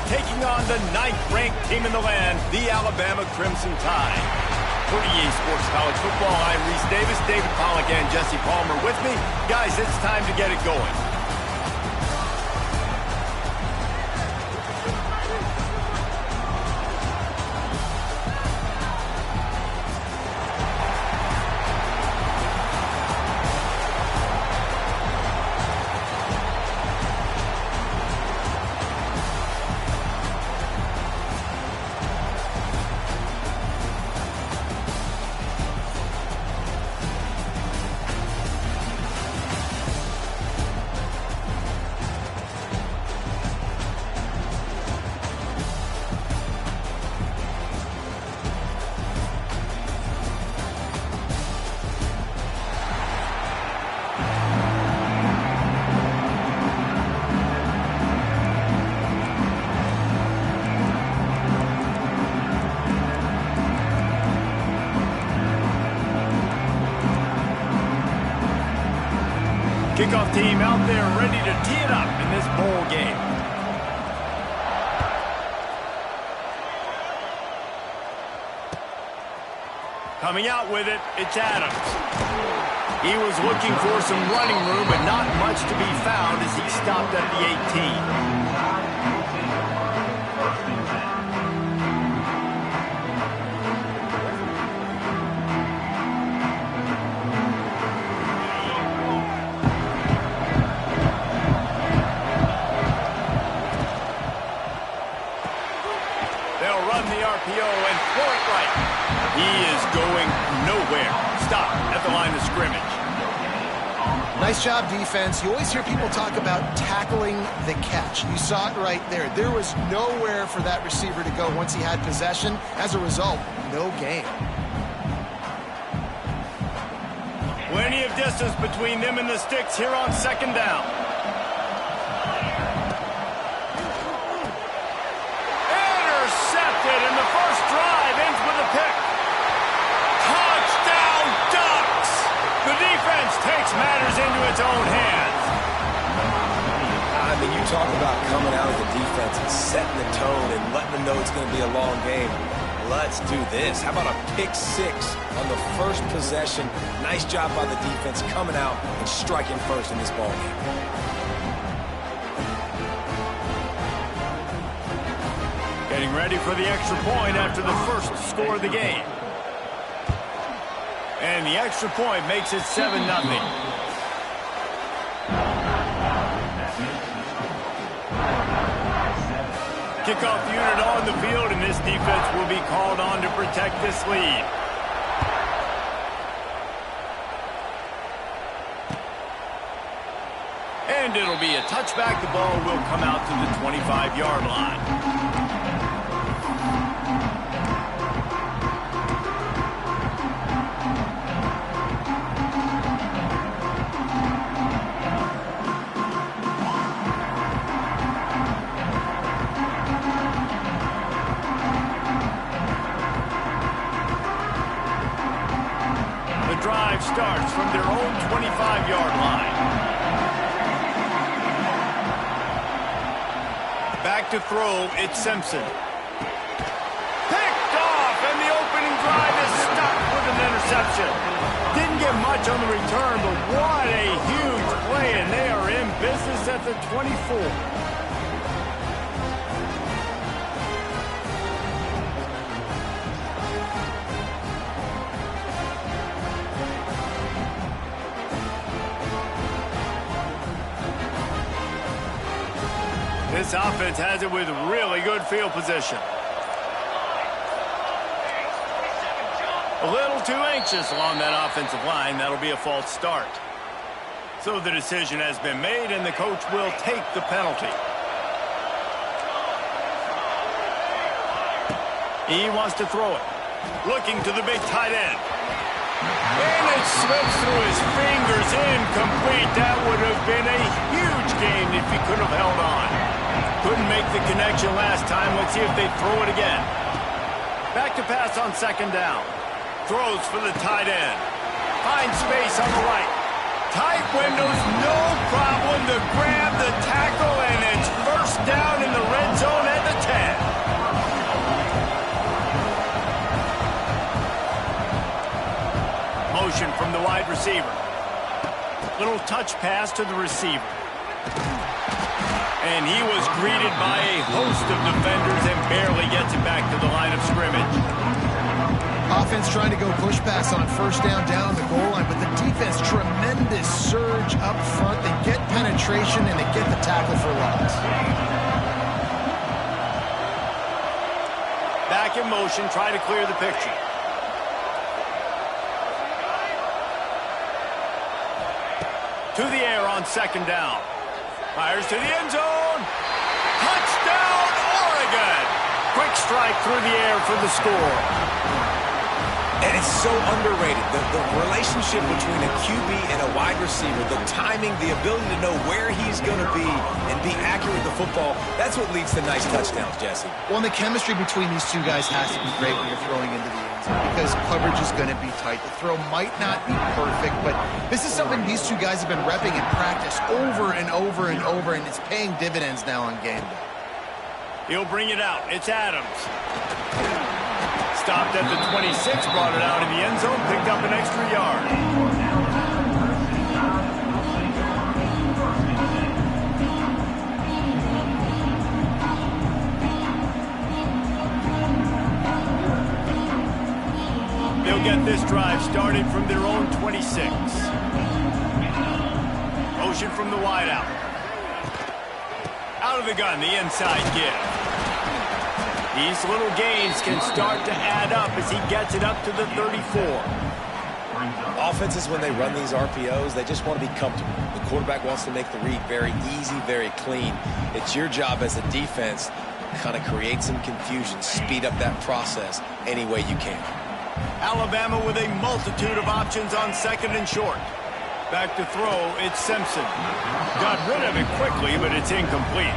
taking on the 9th-ranked team in the land, the Alabama Crimson Tide. For EA Sports College Football, I'm Reese Davis, David Pollack, and Jesse Palmer with me. Guys, it's time to get it going. Kickoff team out there ready to tee it up in this bowl game. Coming out with it, it's Adams. He was looking for some running room, but not much to be found as he stopped at the 18. And throw it right. He is going nowhere. Stop at the line of scrimmage. Nice job, defense. You always hear people talk about tackling the catch. You saw it right there. There was nowhere for that receiver to go once he had possession. As a result, no gain. Plenty of distance between them and the sticks here on second down. Intercepted, and the first drive ends with a pick. Touchdown Ducks! The defense takes matters into its own hands. I mean, you talk about coming out of the defense and setting the tone and letting them know it's going to be a long game. Let's do this. How about a pick six on the first possession? Nice job by the defense coming out and striking first in this ball game. Getting ready for the extra point after the first score of the game. And the extra point makes it 7-0. Kickoff unit on the field, and this defense will be called on to protect this lead. And it'll be a touchback. The ball will come out to the 25-yard line. Drive starts from their own 25-yard line. Back to throw, it's Simpson. Picked off, and the opening drive is stuck with an interception. Didn't get much on the return, but what a huge play, and they are in business at the 24. This offense has it with really good field position. A little too anxious along that offensive line. That'll be a false start. So the decision has been made, and the coach will take the penalty. He wants to throw it. Looking to the big tight end. And it slips through his fingers, incomplete. That would have been a huge gain if he could have held on. Couldn't make the connection last time. Let's see if they throw it again. Back to pass on second down. Throws for the tight end. Finds space on the right. Tight windows, no problem to grab the tackle, and it's first down in the red zone at the 10. Motion from the wide receiver. Little touch pass to the receiver. And he was greeted by a host of defenders and barely gets it back to the line of scrimmage. Offense trying to go push pass on first down on the goal line, but the defense, tremendous surge up front. They get penetration and they get the tackle for loss. Back in motion, try to clear the picture. To the air on second down. Fires to the end zone. Touchdown, Oregon! Quick strike through the air for the score. And it's so underrated. The relationship between a QB and a wide receiver, the timing, the ability to know where he's going to be and be accurate with the football, that's what leads to nice touchdowns, Jesse. Well, and the chemistry between these two guys has to be great when you're throwing into the end zone because coverage is going to be tight. The throw might not be perfect, but this is something these two guys have been repping in practice over and over and over, and it's paying dividends now on game day. He'll bring it out. It's Adams. Stopped at the 26, brought it out in the end zone, picked up an extra yard. They'll get this drive started from their own 26. Motion from the wideout. Out of the gun, the inside give. These little gains can start to add up as he gets it up to the 34. Offenses, when they run these RPOs, they just want to be comfortable. The quarterback wants to make the read very easy, very clean. It's your job as a defense to kind of create some confusion, speed up that process any way you can. Alabama with a multitude of options on second and short. Back to throw, it's Simpson. Got rid of it quickly, but it's incomplete.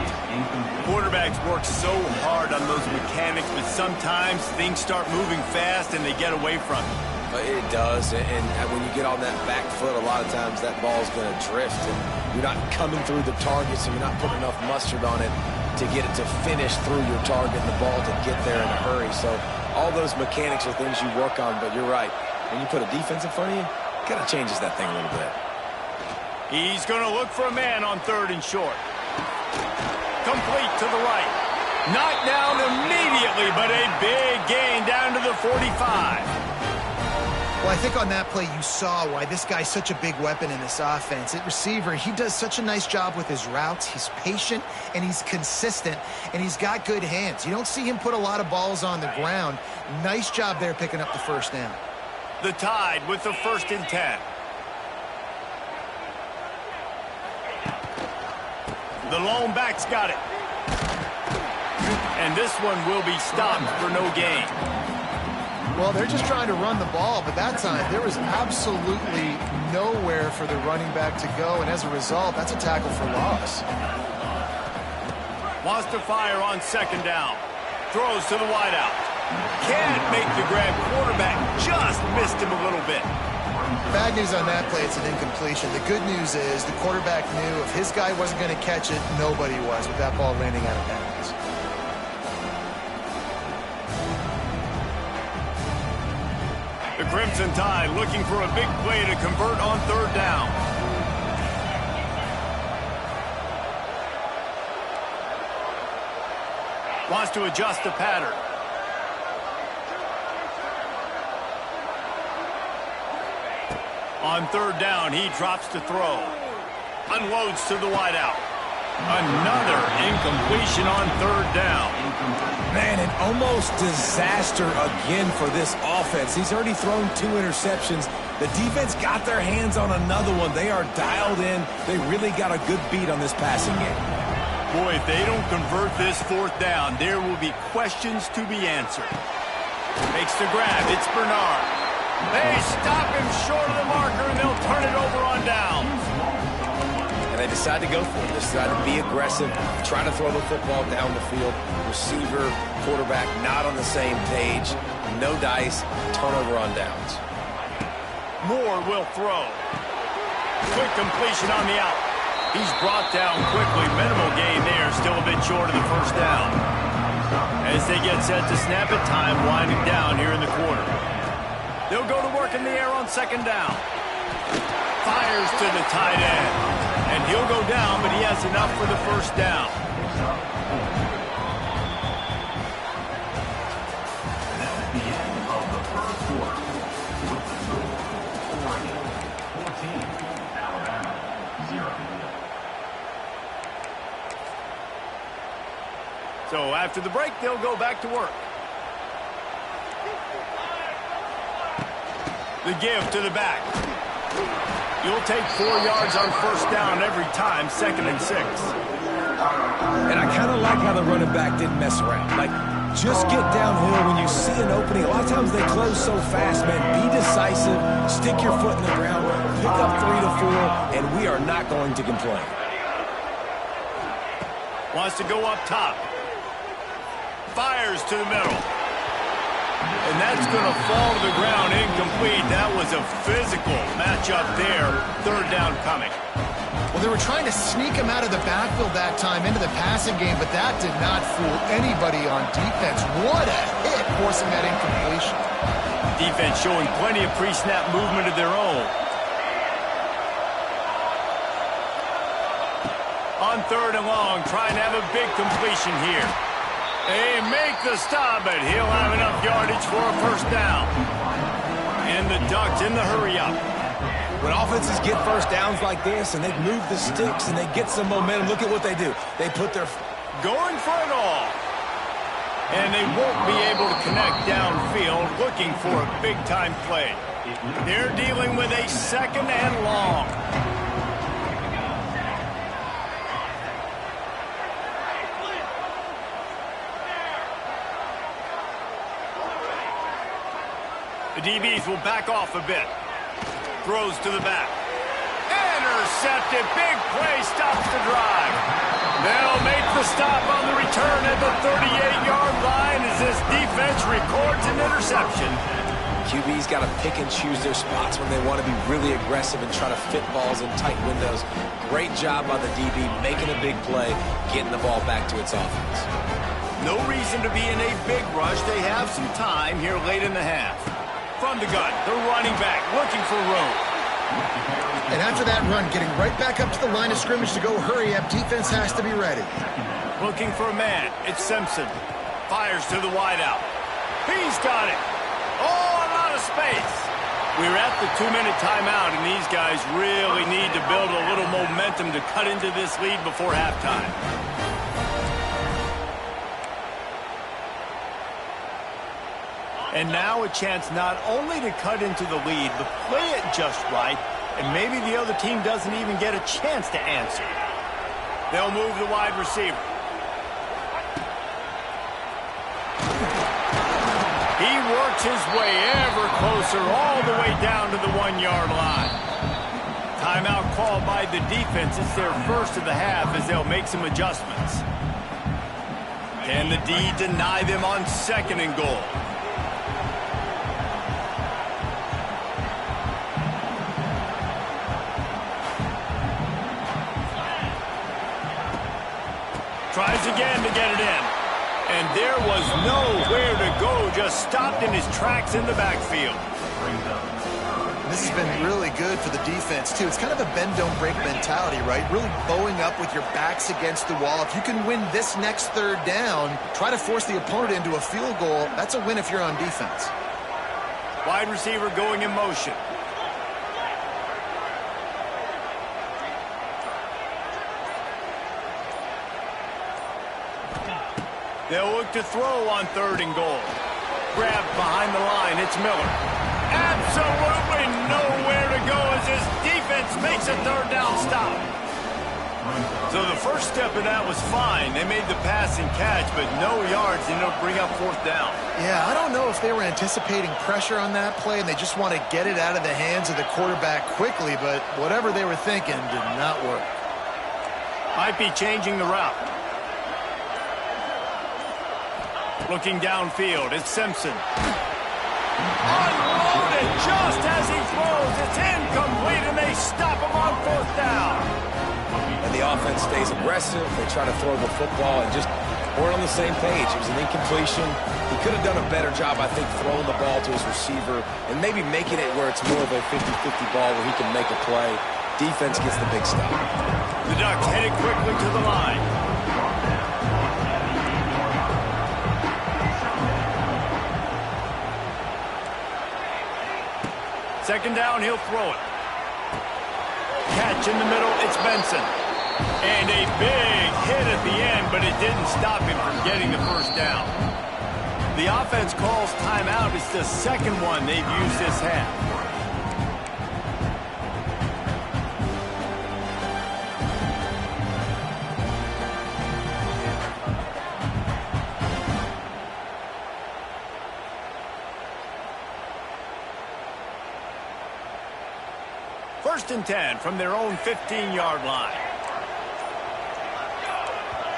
Quarterbacks work so hard on those mechanics, but sometimes things start moving fast and they get away from it. It does, and when you get on that back foot, a lot of times that ball's going to drift, and you're not coming through the target, so you're not putting enough mustard on it to get it to finish through your target and the ball to get there in a hurry. So all those mechanics are things you work on, but you're right. When you put a defense in front of you, it kind of changes that thing a little bit. He's going to look for a man on third and short. Complete to the right. Knocked down immediately, but a big gain down to the 45. Well, I think on that play you saw why this guy's such a big weapon in this offense. At receiver, he does such a nice job with his routes. He's patient, and he's consistent, and he's got good hands. You don't see him put a lot of balls on the ground. Nice job there picking up the first down. The Tide with the 1st and 10. The lone back's got it. And this one will be stopped for no gain. Well, they're just trying to run the ball, but that time there was absolutely nowhere for the running back to go, and as a result, that's a tackle for loss. Wants to fire on second down. Throws to the wideout. Can't make the grab. Quarterback just missed him a little bit. Bad news on that play, it's an incompletion. The good news is the quarterback knew if his guy wasn't going to catch it, nobody was with that ball landing out of bounds. The Crimson Tide looking for a big play to convert on third down. Wants to adjust the pattern. On third down, he drops to throw. Unloads to the wideout. Another incompletion on third down. Man, an almost disaster again for this offense. He's already thrown 2 interceptions. The defense got their hands on another one. They are dialed in. They really got a good beat on this passing game. Boy, if they don't convert this fourth down, there will be questions to be answered. Makes the grab. It's Bernard. They stop him short of the marker, and they'll turn it over on downs. And they decide to go for it. They decide to be aggressive, try to throw the football down the field. Receiver, quarterback, not on the same page. No dice, turnover on downs. Moore will throw. Quick completion on the out. He's brought down quickly. Minimal gain there, still a bit short of the first down. As they get set to snap it, time winding down here in the quarter. They'll go to work in the air on second down. Fires to the tight end. And he'll go down, but he has enough for the first down. That's the end of the first quarter. With the score, Oregon 14, Alabama 0. So after the break, they'll go back to work. The give to the back. You'll take 4 yards on first down every time, 2nd and 6. And I kind of like how the running back didn't mess around. Like, just get downhill when you see an opening. A lot of times they close so fast, man. Be decisive, stick your foot in the ground, pick up 3 to 4, and we are not going to complain. Wants to go up top. Fires to the middle. And that's going to fall to the ground incomplete. That was a physical matchup there. Third down coming. Well, they were trying to sneak him out of the backfield that time into the passing game, but that did not fool anybody on defense. What a hit forcing that incompletion. Defense showing plenty of pre-snap movement of their own. On third and long, trying to have a big completion here. They make the stop, but he'll have enough yardage for a first down. And the Ducks in the hurry-up. When offenses get first downs like this and they move the sticks and they get some momentum, look at what they do. They put their... Going for it all. And they won't be able to connect downfield, looking for a big-time play. They're dealing with a 2nd and long. The DBs will back off a bit. Throws to the back. Intercepted. Big play stops the drive. They'll make the stop on the return at the 38-yard line as this defense records an interception. QB's got to pick and choose their spots when they want to be really aggressive and try to fit balls in tight windows. Great job by the DB making a big play, getting the ball back to its offense. No reason to be in a big rush. They have some time here late in the half. From the gun, the running back looking for room. And after that run, getting right back up to the line of scrimmage to go hurry up, defense has to be ready. Looking for a man. It's Simpson. Fires to the wideout. He's got it. Oh, a lot of space. We're at the 2-minute timeout, and these guys really need to build a little momentum to cut into this lead before halftime. And now a chance not only to cut into the lead, but play it just right, and maybe the other team doesn't even get a chance to answer. They'll move the wide receiver. He works his way ever closer all the way down to the 1-yard line. Timeout called by the defense. It's their first of the half as they'll make some adjustments. Can the D deny them on 2nd and goal? Tries again to get it in. And there was nowhere to go, just stopped in his tracks in the backfield. This has been really good for the defense, too. It's kind of a bend-don't-break mentality, right? Really bowing up with your backs against the wall. If you can win this next 3rd down, try to force the opponent into a field goal. That's a win if you're on defense. Wide receiver going in motion. They'll look to throw on 3rd and goal. Grabbed behind the line. It's Miller. Absolutely nowhere to go as his defense makes a 3rd down stop. So the first step of that was fine. They made the pass and catch, but no yards. They don't bring up 4th down. Yeah, I don't know if they were anticipating pressure on that play and they just want to get it out of the hands of the quarterback quickly, but whatever they were thinking did not work. Might be changing the route. Looking downfield, it's Simpson. Unloaded just as he throws. It's incomplete, and they stop him on 4th down. And the offense stays aggressive. They try to throw the football and just weren't on the same page. It was an incompletion. He could have done a better job, I think, throwing the ball to his receiver and maybe making it where it's more of a 50-50 ball where he can make a play. Defense gets the big stop. The Ducks headed quickly to the line. Second down, he'll throw it. Catch in the middle, it's Benson. And a big hit at the end, but it didn't stop him from getting the 1st down. The offense calls timeout. It's the 2nd one they've used this half. First and 10 from their own 15-yard line.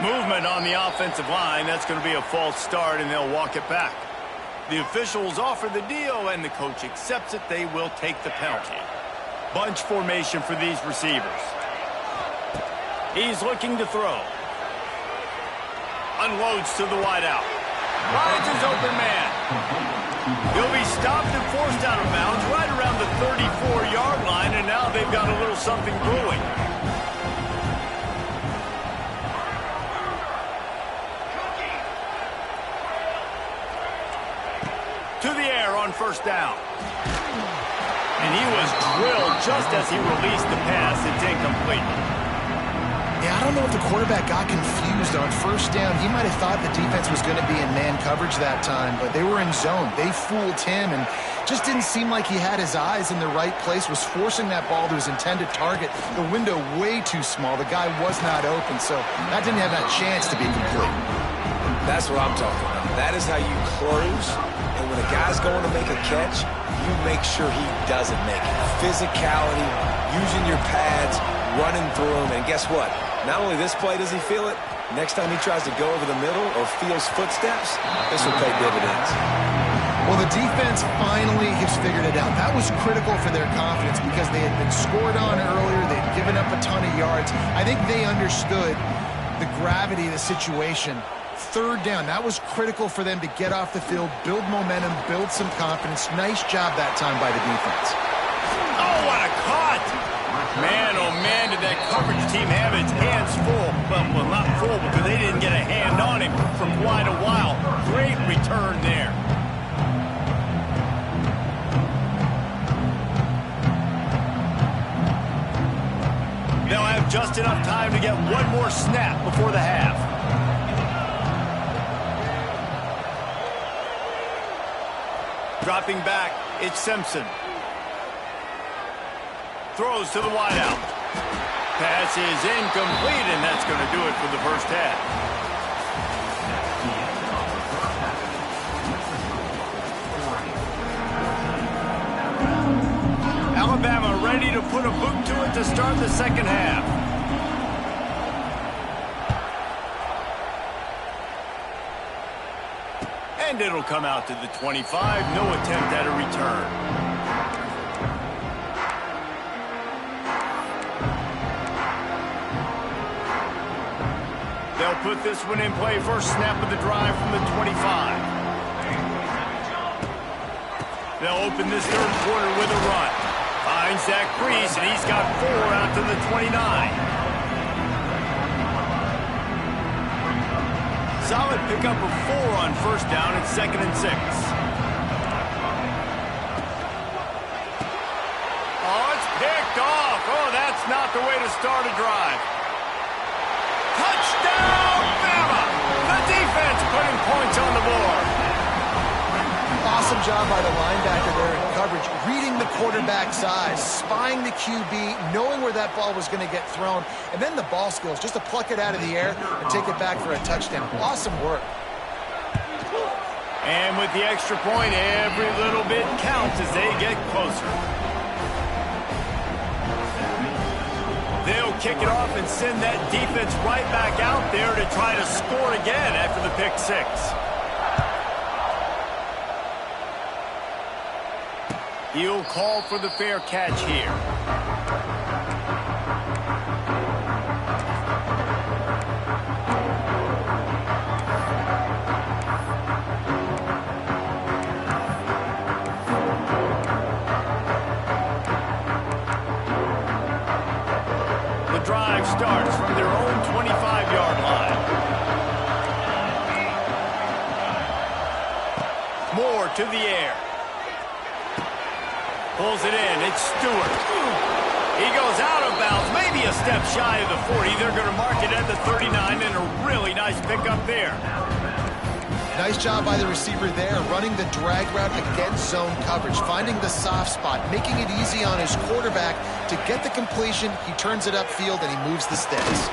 Movement on the offensive line. That's going to be a false start, and they'll walk it back. The officials offer the deal, and the coach accepts it. They will take the penalty. Bunch formation for these receivers. He's looking to throw. Unloads to the wideout. Finds his open man. He'll be stopped and forced out of bounds right around the 34-yard line, and now they've got a little something brewing. To the air on 1st down. And he was drilled just as he released the pass. It's incomplete. Yeah, I don't know if the quarterback got confused on 1st down. He might have thought the defense was going to be in man coverage that time, but they were in zone. They fooled him and just didn't seem like he had his eyes in the right place, was forcing that ball to his intended target. The window way too small. The guy was not open, so that didn't have that chance to be complete. That's what I'm talking about. That is how you close And when a guy's going to make a catch, you make sure he doesn't make it. Physicality, using your pads, running through them. And guess what? Not only this play does he feel it, next time he tries to go over the middle or feels footsteps, this will pay dividends. Well, the defense finally has figured it out. That was critical for their confidence because they had been scored on earlier. They had given up a ton of yards. I think they understood the gravity of the situation. Third down, that was critical for them to get off the field, build momentum, build some confidence. Nice job that time by the defense. Oh, what a cut! Man, oh man, did that coverage team have its hands full. Well, not full because they didn't get a hand on him for quite a while. Great return there. They'll have just enough time to get one more snap before the half. Dropping back, it's Simpson. Throws to the wideout. Pass is incomplete, and that's going to do it for the first half. Alabama ready to put a boot to it to start the second half. And it'll come out to the 25. No attempt at a return. They'll put this one in play. First snap of the drive from the 25. They'll open this third quarter with a run. Finds that crease, and he's got 4 out to the 29. Solid pickup of 4 on first down at 2nd and 6. Oh, it's picked off. Oh, that's not the way to start a drive. Touchdown, Bama! The defense putting points on the board. Awesome job by the linebacker there in coverage, reading the quarterback size, spying the QB, knowing where that ball was going to get thrown, and then the ball skills, just to pluck it out of the air and take it back for a touchdown. Awesome work. And with the extra point, every little bit counts as they get closer. They'll kick it off and send that defense right back out there to try to score again after the pick 6. He'll call for the fair catch here. The drive starts from their own 25-yard line. Moore to the air. Pulls it in. It's Stewart. He goes out of bounds, maybe a step shy of the 40. They're going to mark it at the 39, and a really nice pickup there. Nice job by the receiver there, running the drag route against zone coverage, finding the soft spot, making it easy on his quarterback to get the completion. He turns it upfield, and he moves the sticks.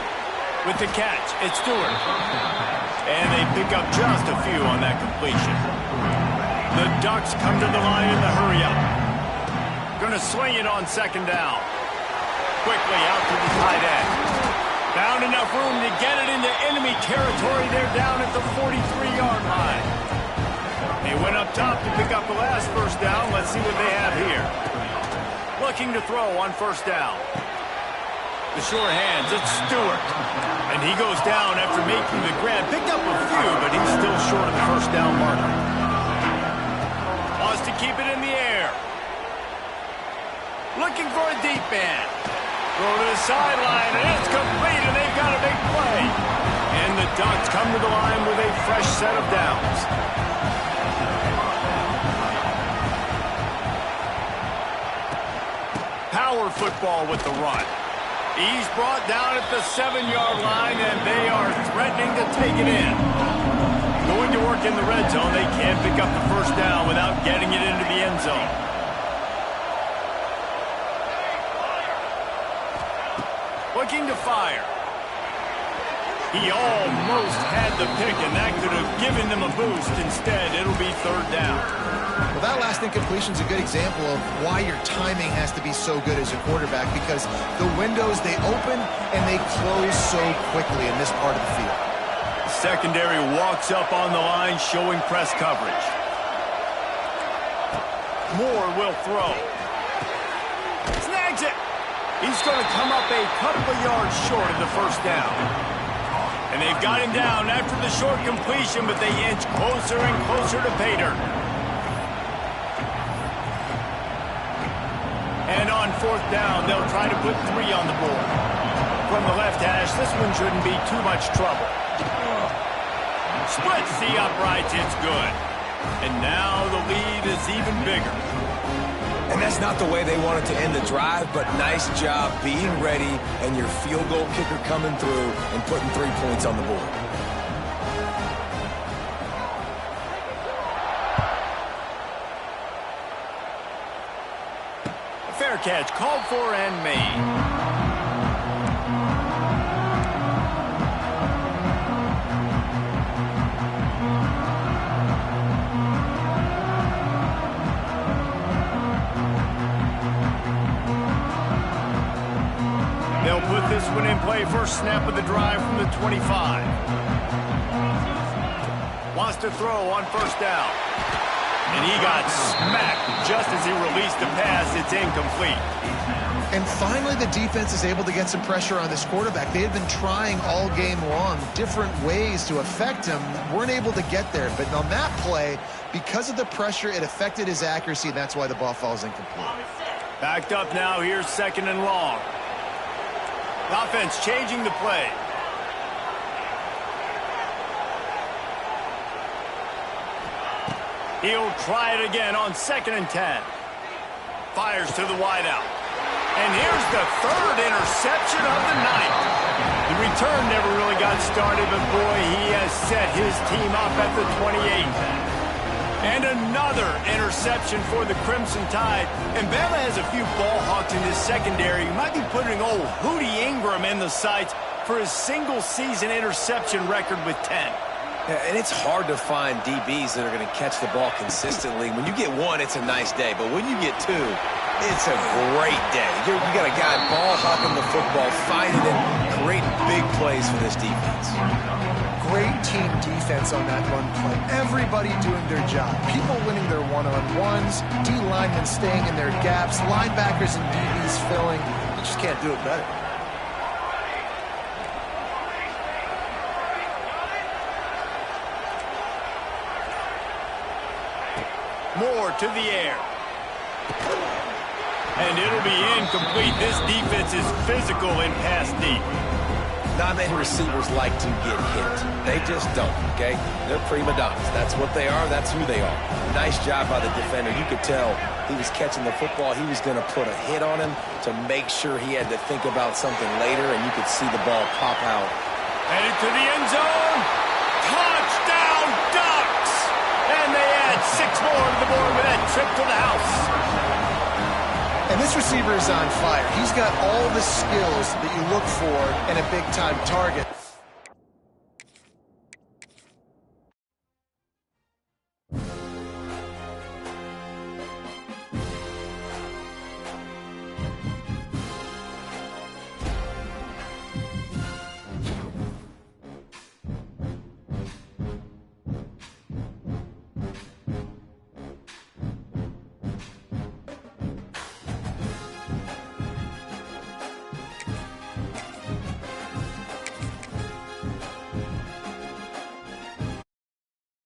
With the catch, it's Stewart. And they pick up just a few on that completion. The Ducks come to the line in the hurry-up. Going to swing it on 2nd down. Quickly out to the tight end. Found enough room to get it into enemy territory. They're down at the 43-yard line. They went up top to pick up the last first down. Let's see what they have here. Looking to throw on first down. The sure hands, it's Stewart. And he goes down after making the grab. Picked up a few, but he's still short of the first down marker. Wants to keep it in the air. Looking for a deep man. Throw to the sideline, and it's complete, and they've got a big play. And the Ducks come to the line with a fresh set of downs. Power football with the run. He's brought down at the 7-yard line, and they are threatening to take it in. Going to work in the red zone. They can't pick up the first down without getting it into the end zone. Looking to fire. He almost had the pick, and that could have given them a boost. Instead, it'll be third down. Well, that last incompletion is a good example of why your timing has to be so good as a quarterback, because the windows, they open and they close so quickly in this part of the field. Secondary walks up on the line, showing press coverage. Moore will throw. Snags it. He's going to come up a couple of yards short of the first down. And they've got him down after the short completion, but they inch closer and closer to pay dirt. And on fourth down, they'll try to put 3 on the board. From the left hash, this one shouldn't be too much trouble. Splits the uprights, it's good. And now the lead is even bigger. And that's not the way they wanted to end the drive, but nice job being ready and your field goal kicker coming through and putting 3 points on the board. A fair catch called for and made. They'll put this one in play. First snap of the drive from the 25. Wants to throw on first down. And he got smacked just as he released the pass. It's incomplete. And finally, the defense is able to get some pressure on this quarterback. They had been trying all game long different ways to affect him. Weren't able to get there. But on that play, because of the pressure, it affected his accuracy, and that's why the ball falls incomplete. Backed up now. Here's second and long. Offense changing the play. He'll try it again on 2nd and 10. Fires to the wideout. And here's the third interception of the night. The return never really got started, but boy, he has set his team up at the 28. And another interception for the Crimson Tide. And Bama has a few ball hawks in this secondary. You might be putting old Hootie Ingram in the sights for his single-season interception record with 10. Yeah, and it's hard to find DBs that are going to catch the ball consistently. When you get 1, it's a nice day. But when you get 2, it's a great day. You got a guy ball hawking the football, finding it, creating big plays for this defense. Great team defense on that run play. Everybody doing their job. People winning their one-on-ones, D linemen staying in their gaps, linebackers and DBs filling. You just can't do it better. Moore to the air. And it'll be incomplete. This defense is physical and pass deep. Not many receivers like to get hit. They just don't, okay? They're prima donnas. That's what they are. That's who they are. Nice job by the defender. You could tell he was catching the football. He was going to put a hit on him to make sure he had to think about something later, and you could see the ball pop out. Headed to the end zone. Touchdown, Ducks! And they add 6 more to the board with that trip to the house. And this receiver is on fire. He's got all the skills that you look for in a big-time target.